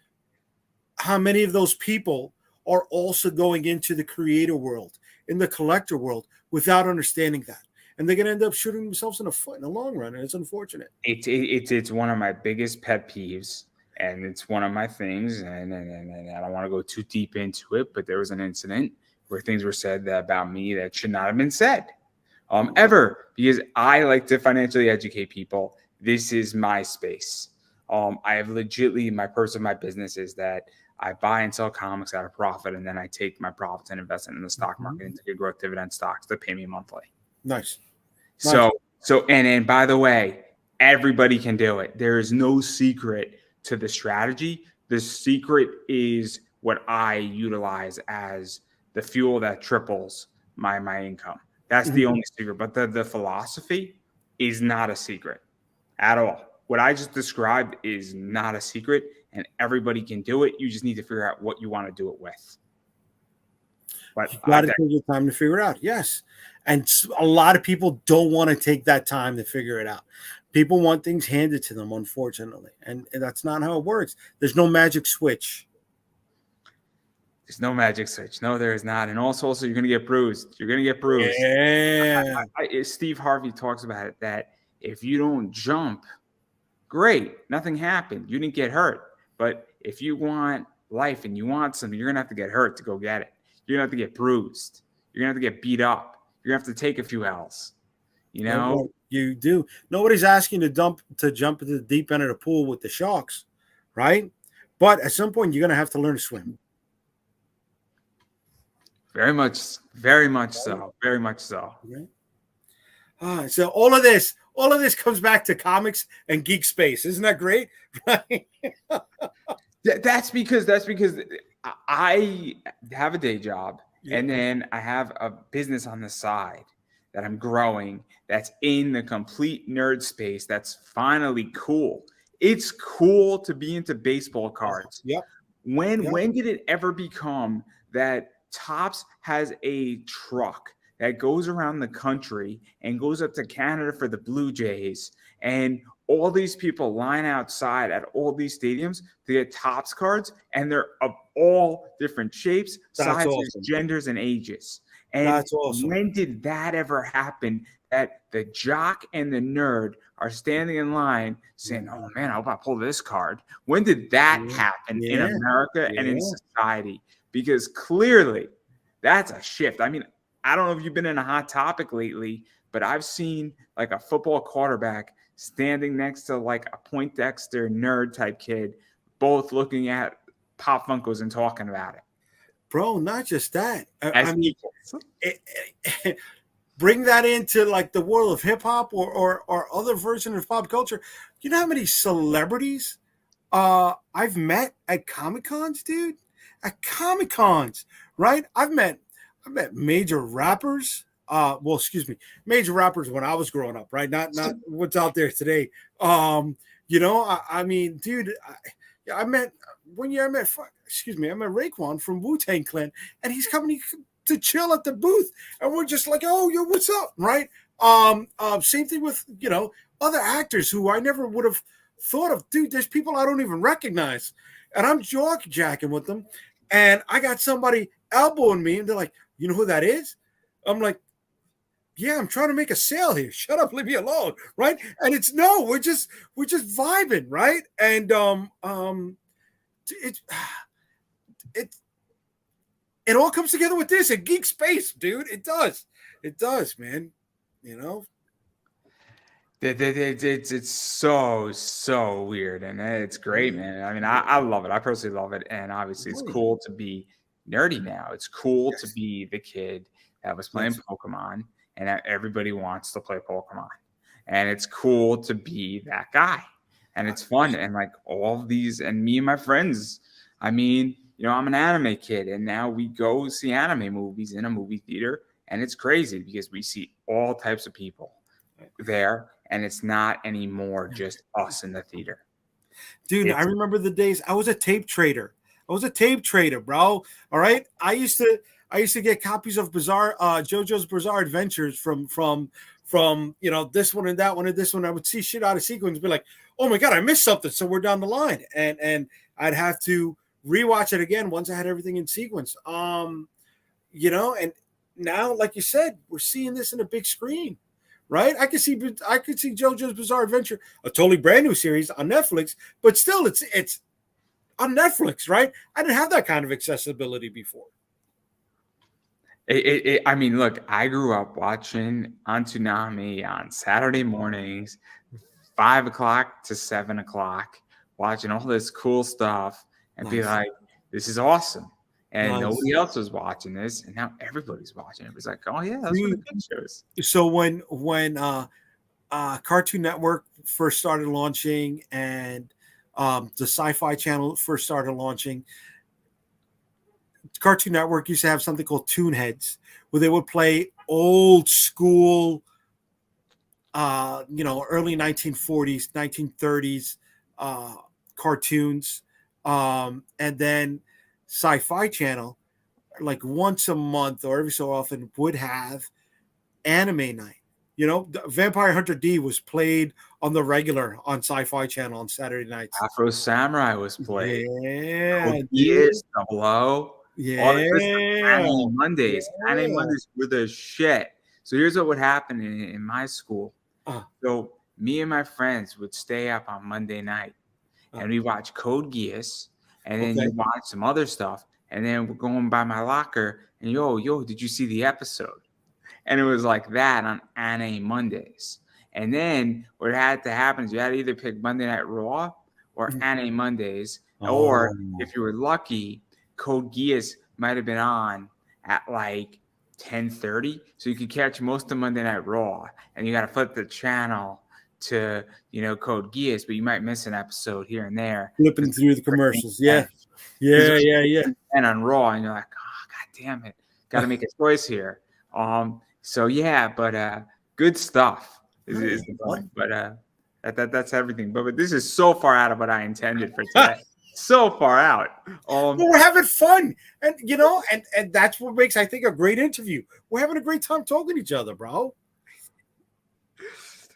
how many of those people are also going into the creator world, in the collector world, without understanding that? And they're going to end up shooting themselves in the foot in the long run, and it's unfortunate. It's one of my biggest pet peeves, and it's one of my things, and I don't want to go too deep into it, but there was an incident where things were said about me that should not have been said. Ever, because I like to financially educate people. This is my space. I have legitimately, my purpose of my business is that I buy and sell comics at a profit, and then I take my profits and invest it in the stock market into good growth dividend stocks that pay me monthly. Nice. So and by the way, everybody can do it. There is no secret to the strategy. The secret is what I utilize as the fuel that triples my income. That's the only secret. But the philosophy is not a secret at all. What I just described is not a secret, and everybody can do it. You just need to figure out what you want to do it with. But You got to take your time to figure it out. Yes. And a lot of people don't want to take that time to figure it out. People want things handed to them, unfortunately. And that's not how it works. There's no magic switch. There's no magic switch. No, there is not. And also you're going to get bruised. You're going to get bruised. Yeah. Steve Harvey talks about it, that if you don't jump, great, nothing happened. You didn't get hurt. But if you want life and you want something, you're going to have to get hurt to go get it. You're going to have to get bruised. You're going to have to get beat up. You're going to have to take a few L's. You know? You do. Nobody's asking to jump into the deep end of the pool with the sharks, right? But at some point, you're going to have to learn to swim. Very much so. Very much so. Okay. So all of this comes back to comics and geek space. Isn't that great? That's because I have a day job, and then I have a business on the side that I'm growing that's in the complete nerd space. That's finally cool. It's cool to be into baseball cards. Yep. When did it ever become that Topps has a truck that goes around the country and goes up to Canada for the Blue Jays, and all these people line outside at all these stadiums to get Topps cards, and they're of all different shapes, sizes, awesome. Genders, and ages. And that's awesome. When did that ever happen, that the jock and the nerd are standing in line saying, oh man, I hope I pull this card? When did that happen in America and in society? Because clearly that's a shift. I mean, I don't know if you've been in a hot topic lately, but I've seen like a football quarterback standing next to like a Poindexter nerd type kid, both looking at Pop Funkos and talking about it. Bro, not just that. I mean, bring that into like the world of hip hop or other version of pop culture. You know how many celebrities I've met at Comic Cons, dude? At Comic Cons, right? I've met major rappers. Major rappers when I was growing up, right? Not what's out there today. I mean, dude, I met Raekwon from Wu-Tang Clan, and he's coming to chill at the booth, and we're just like, oh, yo, what's up, right? Same thing with other actors who I never would have thought of. Dude, there's people I don't even recognize, and I'm jacking with them, and I got somebody elbowing me, and they're like, you know who that is? I'm like, yeah, I'm trying to make a sale here. Shut up, leave me alone, right? And it's no, we're just vibing, right? And it all comes together with this, a geek space, dude. It does, man. It's so weird, and it's great, man. I mean, I love it. I personally love it, and obviously, it's cool to be nerdy now. It's cool to be the kid that was playing Pokemon, and everybody wants to play Pokemon, and it's cool to be that guy, and it's fun, and like all of these, and me and my friends. I mean, I'm an anime kid, and now we go see anime movies in a movie theater, and it's crazy because we see all types of people there, and it's not anymore just us in the theater. Dude, I remember the days I was a tape trader. Bro. All right. I used to get copies of JoJo's Bizarre Adventures from this one and that one and this one. I would see shit out of sequence, be like, oh my God, I missed something. So we're down the line. And I'd have to rewatch it again once I had everything in sequence. And now, like you said, we're seeing this in a big screen. Right, I could see JoJo's Bizarre Adventure, a totally brand new series on Netflix, but still, it's on Netflix, right? I didn't have that kind of accessibility before. I mean, look, I grew up watching on Toonami on Saturday mornings, 5 o'clock to 7 o'clock, watching all this cool stuff, and be like, "This is awesome." And nobody else was watching this, and now everybody's watching it. It was like, oh yeah, that's what the good shows. So when Cartoon Network first started launching, and the Sci-Fi Channel first started launching, Cartoon Network used to have something called Toon Heads, where they would play old school, early 1940s, 1930s uh, cartoons, and then Sci-Fi Channel, like once a month or every so often, would have anime night. Vampire Hunter D was played on the regular on Sci-Fi Channel on Saturday nights. Afro Samurai was played. Yeah, Code dude. Geass, Double O. All the listen, Yeah. Anime Mondays. Anime Yeah. Mondays were the shit. So here's what would happen in my school. Uh, So me and my friends would stay up on Monday night and we watch Code Geass, and then okay. you watch some other stuff, and then we're going by my locker and yo, did you see the episode? And it was like that on Anime Mondays. And then what had to happen is you had to either pick Monday Night Raw or Anime Mondays, or if you were lucky, Code Geass might have been on at like 10:30, so you could catch most of Monday Night Raw, and you got to flip the channel to Code Geass, but you might miss an episode here and there. Flipping through the commercials, yeah. And on Raw, and you're like, oh god damn it, got to make a choice here. So yeah, but good stuff is the point. But that's everything. But this is so far out of what I intended for today. So far out. Well, we're having fun, and and that's what makes, I think, a great interview. We're having a great time talking to each other, bro.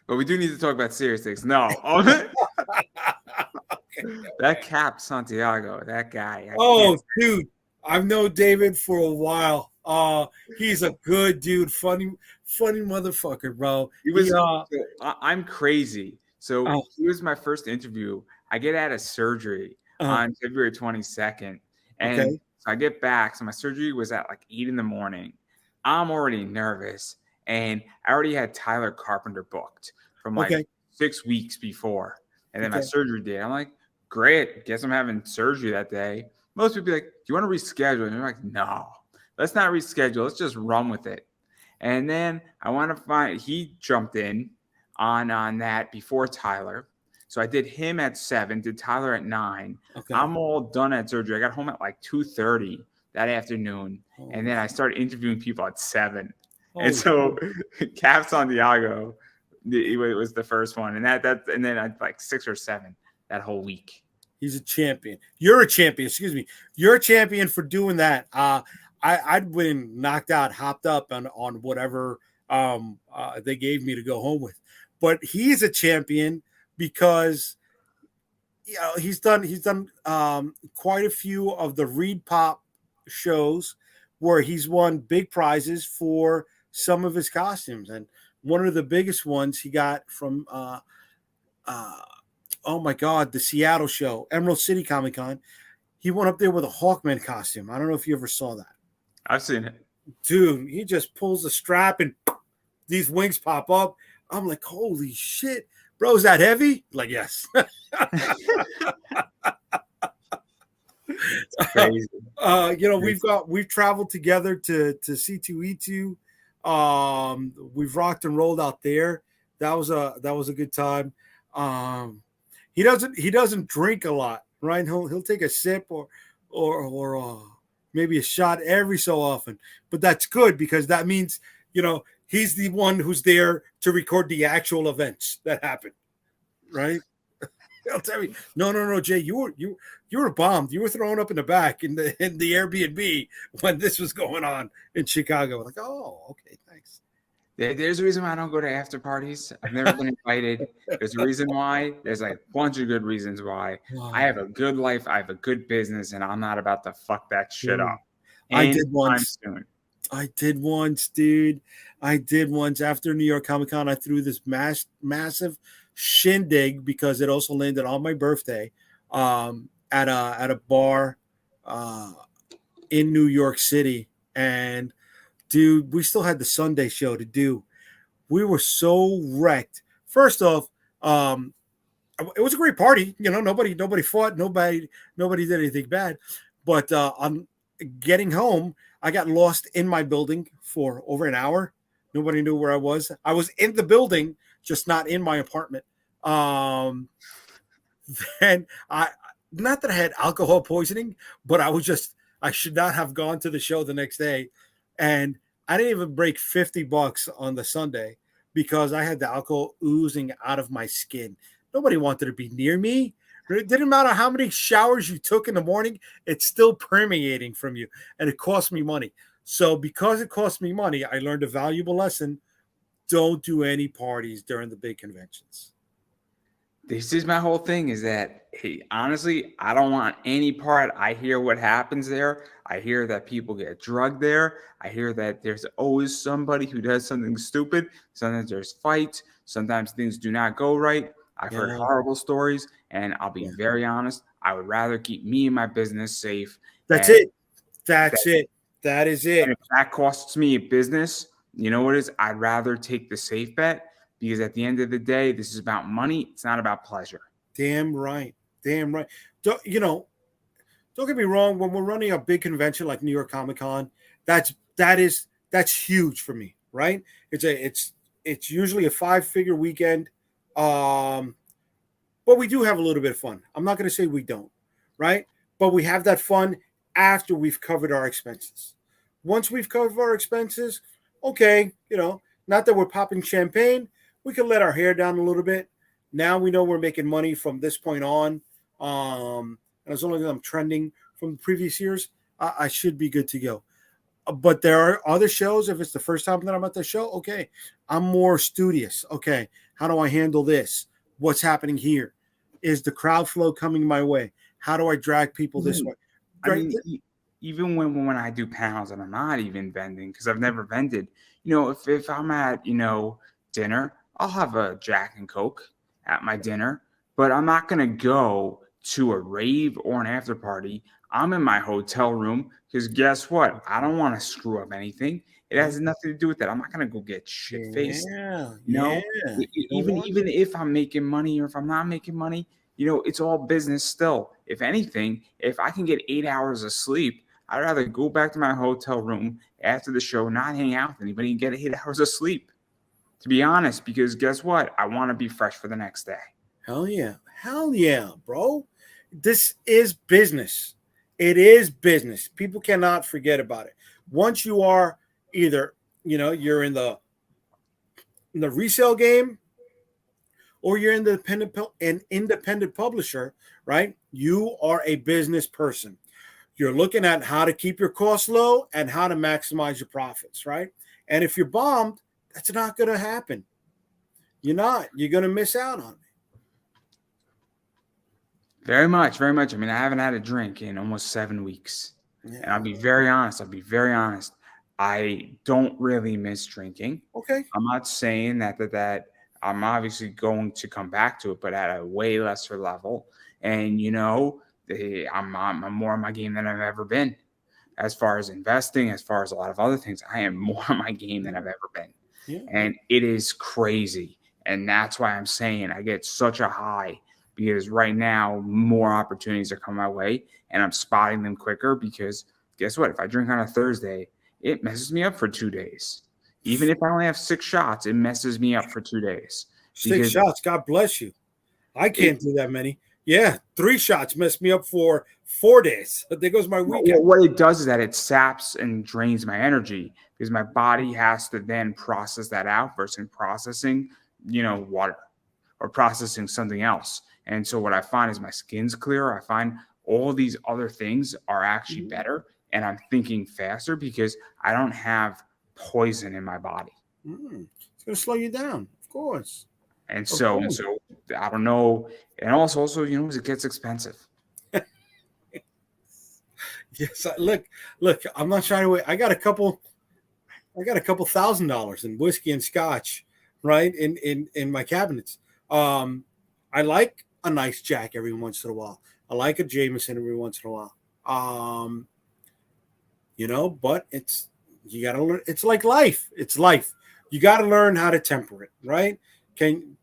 But we do need to talk about serious things. No. That Cap Santiago, that guy. Dude, I've known David for a while. He's a good dude, funny motherfucker, bro. I'm crazy. So he was my first interview. I get out of surgery on February 22nd. And so I get back. So my surgery was at like 8 a.m. I'm already nervous. And I already had Tyler Carpenter booked from like 6 weeks before. And then my surgery date. I'm like, great. Guess I'm having surgery that day. Most people be like, do you want to reschedule? And I'm like, no, let's not reschedule. Let's just run with it. And then he jumped in on that before Tyler. So I did him at 7, did Tyler at 9. I'm all done at surgery. I got home at like 2:30 that afternoon. And then I started interviewing people at 7. And so Cap Santiago, it was the first one. And and then I'd like 6 or 7 that whole week. He's a champion. You're a champion. Excuse me. You're a champion for doing that. I'd been knocked out, hopped up on whatever they gave me to go home with. But he's a champion because he's done quite a few of the Reed Pop shows where he's won big prizes for some of his costumes. And one of the biggest ones he got from oh my God, the Seattle show, Emerald City Comic Con. He went up there with a Hawkman costume. I don't know if you ever saw that. I've seen it. Dude, he just pulls the strap and these wings pop up. I'm like, holy shit. Bro, is that heavy? Like, yes. Crazy. We've traveled together to C2E2. We've rocked and rolled out there. That was a good time. He doesn't drink a lot, right? He'll take a sip or maybe a shot every so often, but that's good because that means he's the one who's there to record the actual events that happen, right? He'll tell me, no, Jay, you were bombed. You were thrown up in the back in the Airbnb when this was going on in Chicago. I'm like, oh, okay, thanks. There's a reason why I don't go to after parties. I've never been invited. There's a reason why. There's like a bunch of good reasons why. Wow. I have a good life. I have a good business, and I'm not about to fuck that shit up. I did once, dude. I did once after New York Comic Con. I threw this massive shindig because it also landed on my birthday at a bar in New York City. And dude, we still had the Sunday show to do. We were so wrecked. First off, it was a great party. Nobody fought. Nobody did anything bad. But on getting home, I got lost in my building for over an hour. Nobody knew where I was. I was in the building, just not in my apartment. Then not that I had alcohol poisoning, but I was I should not have gone to the show the next day. And I didn't even break $50 on the Sunday because I had the alcohol oozing out of my skin. Nobody wanted to be near me. It didn't matter how many showers you took in the morning, it's still permeating from you. And it cost me money. So because it cost me money, I learned a valuable lesson. Don't do any parties during the big conventions. This is my whole thing is that, hey, honestly, I don't want any part. I hear what happens there. I hear that people get drugged there. I hear that there's always somebody who does something stupid. Sometimes there's fights. Sometimes things do not go right. I've heard Yeah. horrible stories, and I'll be Yeah. very honest. I would rather keep me and my business safe. That's And it. That's it. That is and it. if that costs me a business, you know what it is? I'd rather take the safe bet because at the end of the day, this is about money. It's not about pleasure. Damn right. Damn right. Don't get me wrong. When we're running a big convention like New York Comic Con, that's huge for me, right? It's usually a 5-figure weekend, but we do have a little bit of fun. I'm not going to say we don't, right? But we have that fun after we've covered our expenses. Once we've covered our expenses, okay, not that we're popping champagne, we can let our hair down a little bit. Now we know we're making money from this point on. And as long as I'm trending from the previous years, I should be good to go. But there are other shows. If it's the first time that I'm at the show, okay, I'm more studious. Okay, how do I handle this? What's happening here? Is the crowd flow coming my way? How do I drag people this way? I mean, even when I do panels and I'm not even vending because I've never vended, if I'm at, dinner, I'll have a Jack and Coke at my dinner, but I'm not going to go to a rave or an after party. I'm in my hotel room because guess what? I don't want to screw up anything. It has nothing to do with that. I'm not going to go get shit faced. Yeah, You yeah. know, You don't want even if I'm making money or if I'm not making money, it's all business still. If anything, if I can get 8 hours of sleep, I'd rather go back to my hotel room after the show, not hang out with anybody, and get 8 hours of sleep. To be honest, because guess what? I want to be fresh for the next day. Hell yeah, bro. This is business. It is business. People cannot forget about it. Once you are either, you're in the resale game or you're an independent publisher, right? You are a business person. You're looking at how to keep your costs low and how to maximize your profits, right? And if you're bombed, that's not going to happen. You're not. You're going to miss out on it. Very much, very much. I mean, I haven't had a drink in almost 7 weeks. Yeah. And I'll be very honest. I don't really miss drinking. Okay. I'm not saying that I'm obviously going to come back to it, but at a way lesser level. And I'm more on my game than I've ever been. As far as investing, as far as a lot of other things, I am more on my game than I've ever been. Yeah. And it is crazy. And that's why I'm saying I get such a high because right now more opportunities are coming my way and I'm spotting them quicker because guess what? If I drink on a Thursday, it messes me up for 2 days. Even if I only have 6 shots, it messes me up for 2 days. 6 shots. God bless you. I can't do that many. Yeah, 3 shots messed me up for 4 days. There goes my weekend. What it does is that it saps and drains my energy because my body has to then process that out versus processing, water or processing something else. And so what I find is my skin's clearer. I find all these other things are actually better and I'm thinking faster because I don't have poison in my body. It's going to slow you down, of course. And so I don't know. And also, it gets expensive. Yes, look, I'm not trying to wait. I got a couple $1,000s in whiskey and scotch, right? In my cabinets. I like a nice Jack every once in a while. I like a Jameson every once in a while. But you gotta learn. It's like life. It's life. You gotta learn how to temper it, right? Can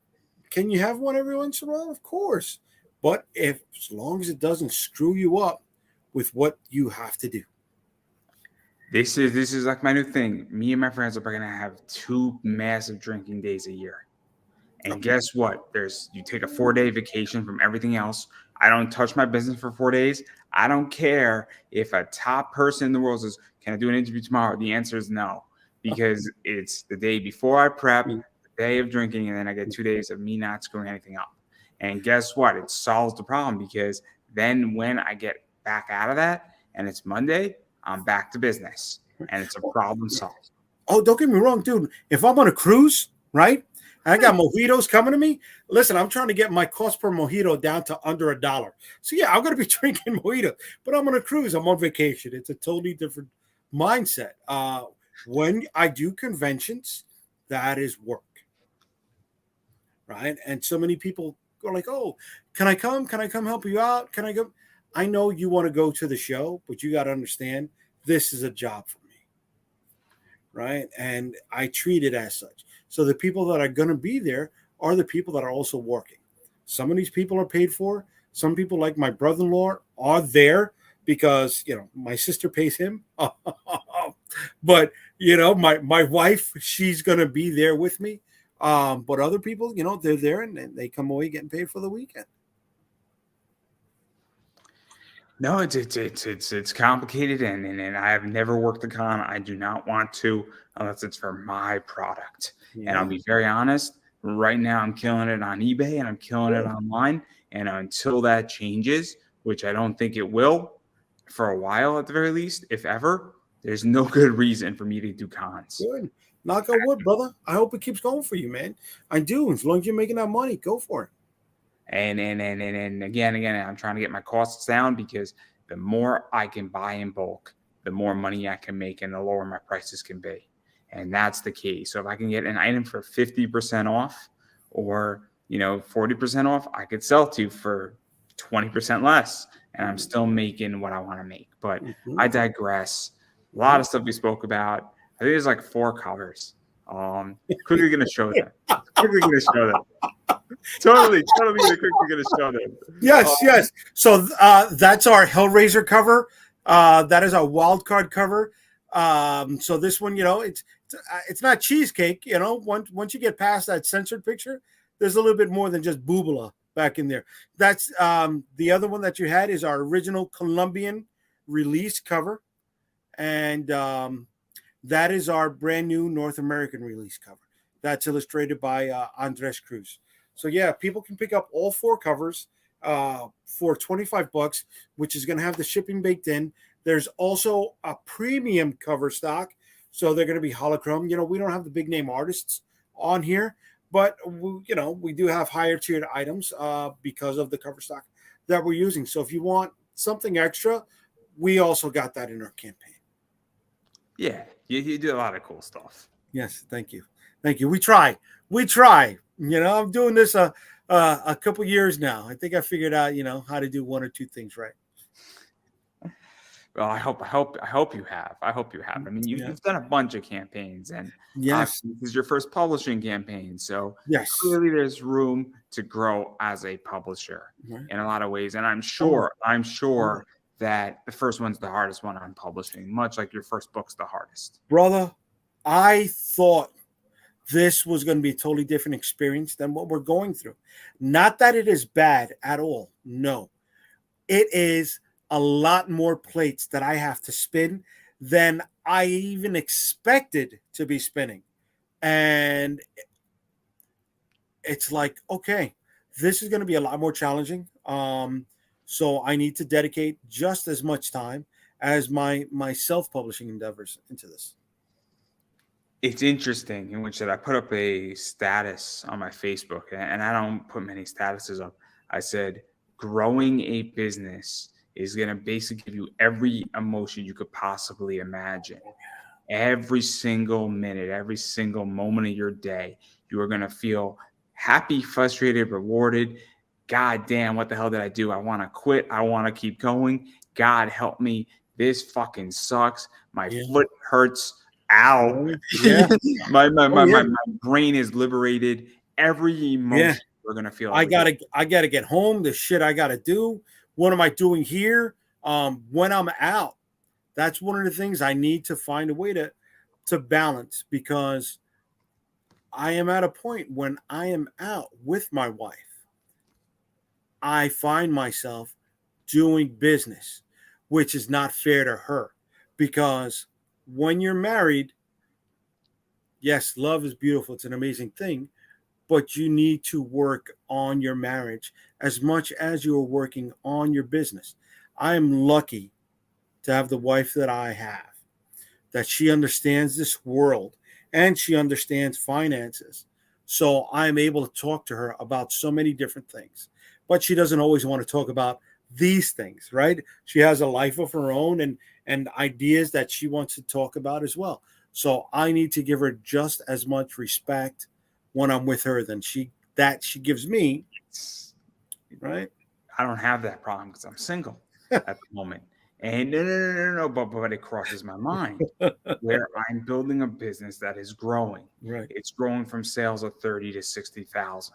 you have one every once in a while? Of course. But as long as it doesn't screw you up with what you have to do. This is like my new thing. Me and my friends are going to have 2 massive drinking days a year. And guess what? You take a 4-day vacation from everything else. I don't touch my business for 4 days. I don't care if a top person in the world says, "Can I do an interview tomorrow?" The answer is no, because it's the day before I prep, the day of drinking, and then I get 2 days of me not screwing anything up. And guess what? It solves the problem, because then when I get back out of that and it's Monday, I'm back to business and it's a problem solved. Oh, don't get me wrong, dude. If I'm on a cruise, right, and I got mojitos coming to me, listen, I'm trying to get my cost per mojito down to under $1. So yeah, I'm gonna be drinking mojito, but I'm on a cruise. I'm on vacation. It's a totally different mindset. When I do conventions, that is work, right? And so many people go like, "Oh, can I come? Can I come help you out? Can I go?" I know you want to go to the show, but you got to understand this is a job for me, right? And I treat it as such. So the people that are going to be there are the people that are also working. Some of these people are paid for. Some people, like my brother-in-law, are there because my sister pays him. But my wife, she's going to be there with me. But other people, they're there and they come away getting paid for the weekend. No, it's complicated, and I have never worked a con. I do not want to unless it's for my product. And I'll be very honest. Right now, I'm killing it on eBay and I'm killing it online. And until that changes, which I don't think it will, for a while at the very least, if ever, there's no good reason for me to do cons. Good. Knock on wood, brother. I hope it keeps going for you, man. I do. As long as you're making that money, go for it. And again, I'm trying to get my costs down, because the more I can buy in bulk, the more money I can make and the lower my prices can be. And that's the key. So if I can get an item for 50% off or 40% off, I could sell to you for 20% less, and I'm still making what I want to make. But I digress. A lot of stuff we spoke about. I think there's like 4 covers. Quickly gonna show them. Totally quickly gonna show them. Yes. So that's our Hellraiser cover. That is our wild card cover. So this one, it's not cheesecake. Once you get past that censored picture, there's a little bit more than just boobala back in there. That's the other one that you had is our original Colombian release cover, and that is our brand new North American release cover. That's illustrated by Andres Cruz. So yeah, people can pick up all 4 covers for $25, which is going to have the shipping baked in. There's also a premium cover stock, so they're going to be holochrome. We don't have the big name artists on here, but we do have higher tiered items because of the cover stock that we're using. So if you want something extra, we also got that in our campaign. Yeah, you do a lot of cool stuff. Yes, thank you. We try. I'm doing this a couple years now. I think I figured out how to do 1 or 2 things right. Well, I hope you have. I mean, you've done a bunch of campaigns, and yes, this is your first publishing campaign, so yes, clearly there's room to grow as a publisher in a lot of ways. And I'm sure that the first one's the hardest one on publishing, much like your first book's the hardest. Brother, I thought this was going to be a totally different experience than what we're going through. Not that it is bad at all. No, it is a lot more plates that I have to spin than I even expected to be spinning. And it's like, okay, this is going to be a lot more challenging. So I need to dedicate just as much time as my self-publishing endeavors into this. It's interesting in which that I put up a status on my Facebook, and I don't put many statuses up. I said, growing a business is going to basically give you every emotion you could possibly imagine. Every single minute, every single moment of your day, you are going to feel happy, frustrated, rewarded. God damn, what the hell did I do? I want to quit. I want to keep going. God help me. This fucking sucks. My foot hurts. Ow. Yeah. my brain is liberated. Every emotion we're going to feel. I gotta get home. The shit I gotta do. What am I doing here? When I'm out, that's one of the things I need to find a way to balance, because I am at a point when I am out with my wife. I find myself doing business, which is not fair to her, because when you're married, yes, love is beautiful. It's an amazing thing, but you need to work on your marriage as much as you are working on your business. I am lucky to have the wife that I have, that she understands this world and she understands finances. So I'm able to talk to her about so many different things. But she doesn't always want to talk about these things, right? She has a life of her own and ideas that she wants to talk about as well. So I need to give her just as much respect when I'm with her than she gives me, right? I don't have that problem because I'm single at the moment. And no, but it crosses my mind where I'm building a business that is growing. Right. It's growing from sales of 30 to 60,000.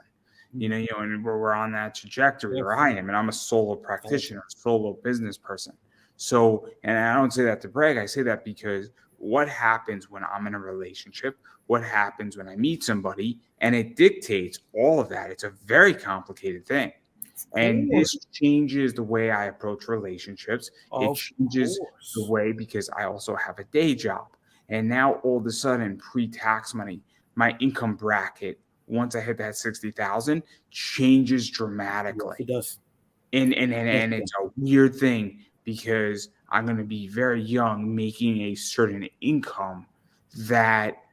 And we're on that trajectory, or I am, and I'm a solo practitioner, solo business person. So, and I don't say that to brag. I say that because what happens when I'm in a relationship, what happens when I meet somebody, and it dictates all of that. It's a very complicated thing. And this changes the way I approach relationships. It changes the way, because I also have a day job. And now all of a sudden, pre-tax money, my income bracket, once I hit that 60,000, changes dramatically. Yes, it does. And it's a weird thing, because I'm going to be very young, making a certain income that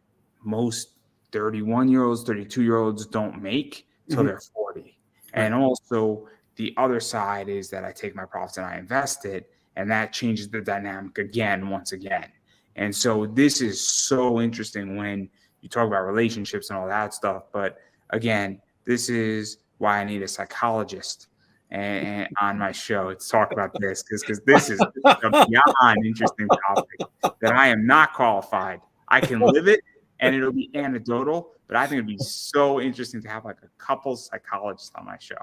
most 31-year-olds, 32-year-olds don't make till they're 40. And also the other side is that I take my profits and I invest it, and that changes the dynamic again, once again. And so this is so interesting when you talk about relationships and all that stuff. But again, this is why I need a psychologist and on my show to talk about this, because this is a beyond interesting topic that I am not qualified. I can live it and it'll be anecdotal, but I think it'd be so interesting to have like a couple psychologists on my show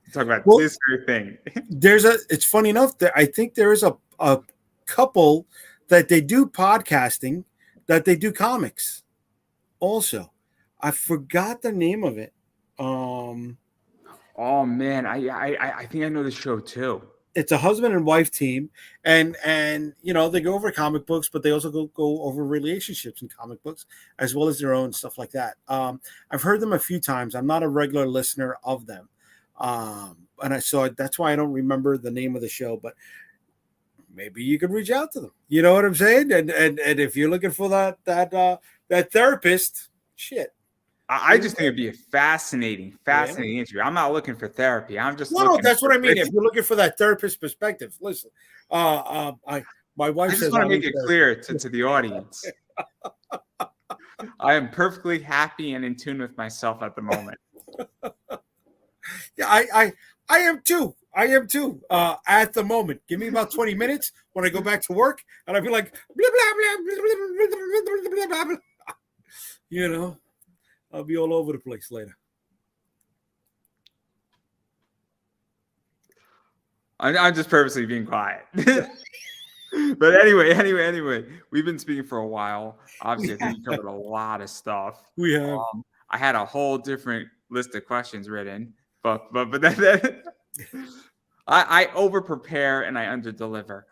to talk about this very thing. It's funny enough that I think there is a couple that they do podcasting, that they do comics also. I forgot the name of it. Oh man, I think I know the show too. It's a husband and wife team, and they go over comic books, but they also go over relationships in comic books, as well as their own stuff like that. I've heard them a few times. I'm not a regular listener of them, so that's why I don't remember the name of the show. But maybe you could reach out to them. You know what I'm saying? And if you're looking for that therapist, shit. I just think it'd be a fascinating interview. I'm not looking for therapy. I'm just no. That's what I mean. If you're looking for that therapist perspective, listen. My wife. I just want to make it clear to the audience. I am perfectly happy and in tune with myself at the moment. Yeah, I am too. I am too. At the moment, give me about 20 minutes when I go back to work, and I'll be like, blah, blah, blah, blah, blah, blah, blah, blah. I'll be all over the place later. I'm just purposely being quiet. But anyway, we've been speaking for a while. Obviously, I think we covered a lot of stuff. We have. I had a whole different list of questions written, but then I over prepare and I under deliver.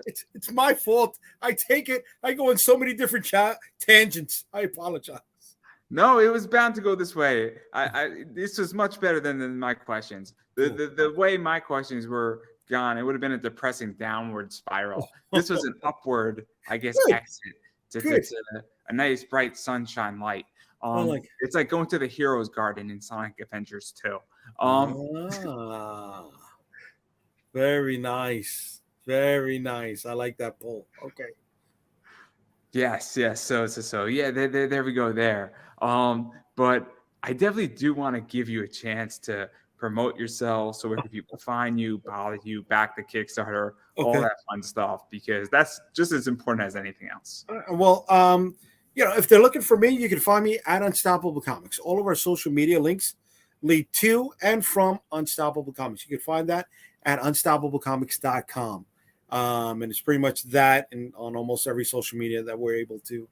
It's my fault. I take it. I go in so many different tangents. I apologize. No, it was bound to go this way. This was much better than my questions. The way my questions were gone, it would have been a depressing downward spiral. This was an upward, I guess, exit to a nice bright sunshine light. It's like going to the Heroes Garden in Sonic Adventures 2. Very nice. Very nice. I like that poll. Okay. Yes. So yeah, there we go there. But I definitely do want to give you a chance to promote yourself. So where can people find you, bother you, back the Kickstarter, all that fun stuff, because that's just as important as anything else. Well, if they're looking for me, you can find me at Unstoppable Comics. All of our social media links lead to and from Unstoppable Comics. You can find that at unstoppablecomics.com. And it's pretty much that on almost every social media that we're able to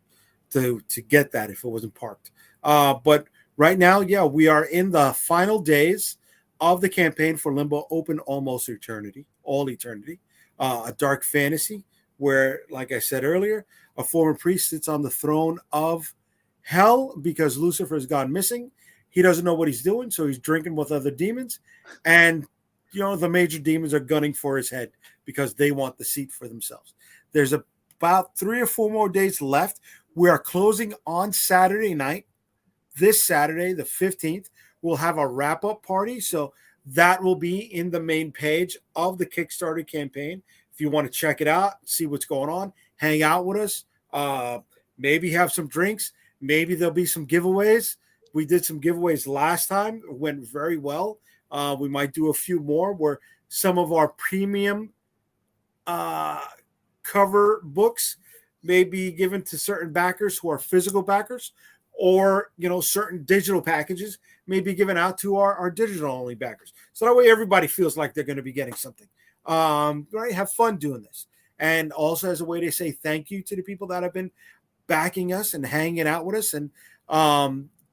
get that if it wasn't parked. But right now, we are in the final days of the campaign for Limbo open almost eternity, all eternity, a dark fantasy where, like I said earlier, a former priest sits on the throne of hell because Lucifer has gone missing. He doesn't know what he's doing, so he's drinking with other demons, and the major demons are gunning for his head because they want the seat for themselves. There's about 3 or 4 more days left. We are closing on Saturday night. This Saturday, the 15th, we'll have a wrap-up party. So that will be in the main page of the Kickstarter campaign. If you want to check it out, see what's going on, hang out with us, maybe have some drinks. Maybe there'll be some giveaways. We did some giveaways last time. It went very well. We might do a few more where some of our premium cover books may be given to certain backers who are physical backers, or certain digital packages may be given out to our digital only backers. So that way everybody feels like they're going to be getting something. Right? Have fun doing this. And also as a way to say thank you to the people that have been backing us and hanging out with us, and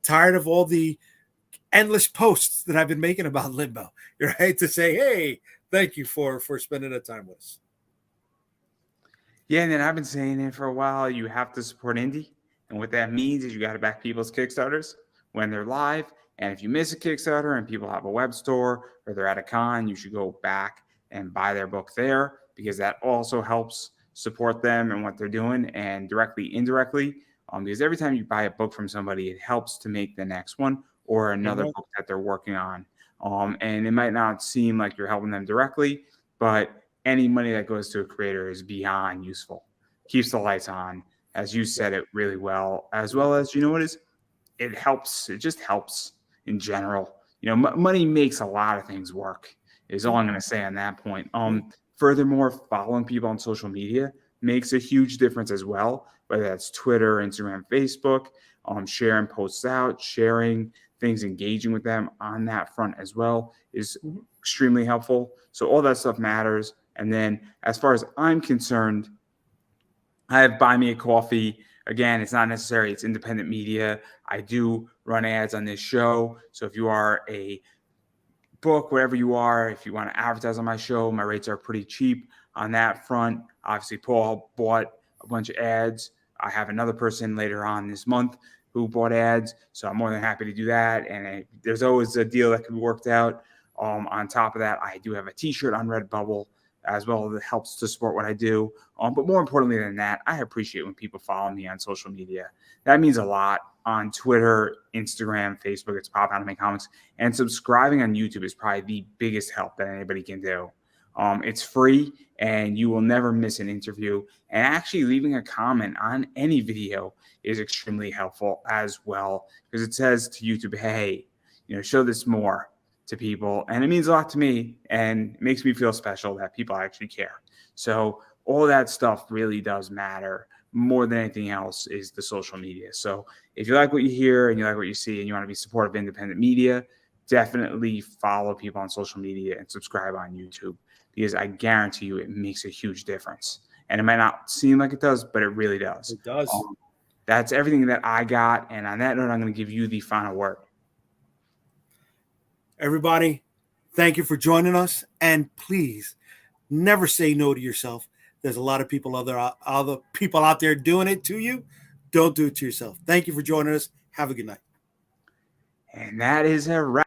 tired of all the endless posts that I've been making about Limbo, right? To say, hey, thank you for spending the time with us. Yeah, and then I've been saying it for a while. You have to support indie. And what that means is you got to back people's Kickstarters when they're live. And if you miss a Kickstarter and people have a web store or they're at a con, you should go back and buy their book there, because that also helps support them and what they're doing, and directly, indirectly. Because every time you buy a book from somebody, it helps to make the next one or another book that they're working on. And it might not seem like you're helping them directly, but any money that goes to a creator is beyond useful. Keeps the lights on, as you said it really well as it helps. It just helps in general. Money makes a lot of things work, is all I'm going to say on that point. Furthermore, following people on social media makes a huge difference as well, whether that's Twitter, Instagram, Facebook, sharing posts out, sharing things, engaging with them on that front as well is extremely helpful. So all that stuff matters. And then as far as I'm concerned, I have Buy Me a Coffee. Again, it's not necessary. It's independent media. I do run ads on this show. So if you are a book, wherever you are, if you want to advertise on my show, my rates are pretty cheap on that front. Obviously, Paul bought a bunch of ads. I have another person later on this month who bought ads. So I'm more than happy to do that. And there's always a deal that can be worked out. On top of that, I do have a t-shirt on Redbubble as well that helps to support what I do. But more importantly than that, I appreciate when people follow me on social media. That means a lot. On Twitter, Instagram, Facebook, it's Pop Anime Comics. And subscribing on YouTube is probably the biggest help that anybody can do. It's free, and you will never miss an interview. And actually leaving a comment on any video is extremely helpful as well, because it says to YouTube, hey, show this more to people. And it means a lot to me, and it makes me feel special that people actually care. So all that stuff really does matter. More than anything else is the social media. So if you like what you hear and you like what you see and you want to be supportive of independent media, definitely follow people on social media and subscribe on YouTube, because I guarantee you it makes a huge difference. And it might not seem like it does, but it really does. It does. That's everything that I got. And on that note, I'm going to give you the final word. Everybody, thank you for joining us. And please never say no to yourself. There's a lot of people, other people out there doing it to you. Don't do it to yourself. Thank you for joining us. Have a good night. And that is a wrap.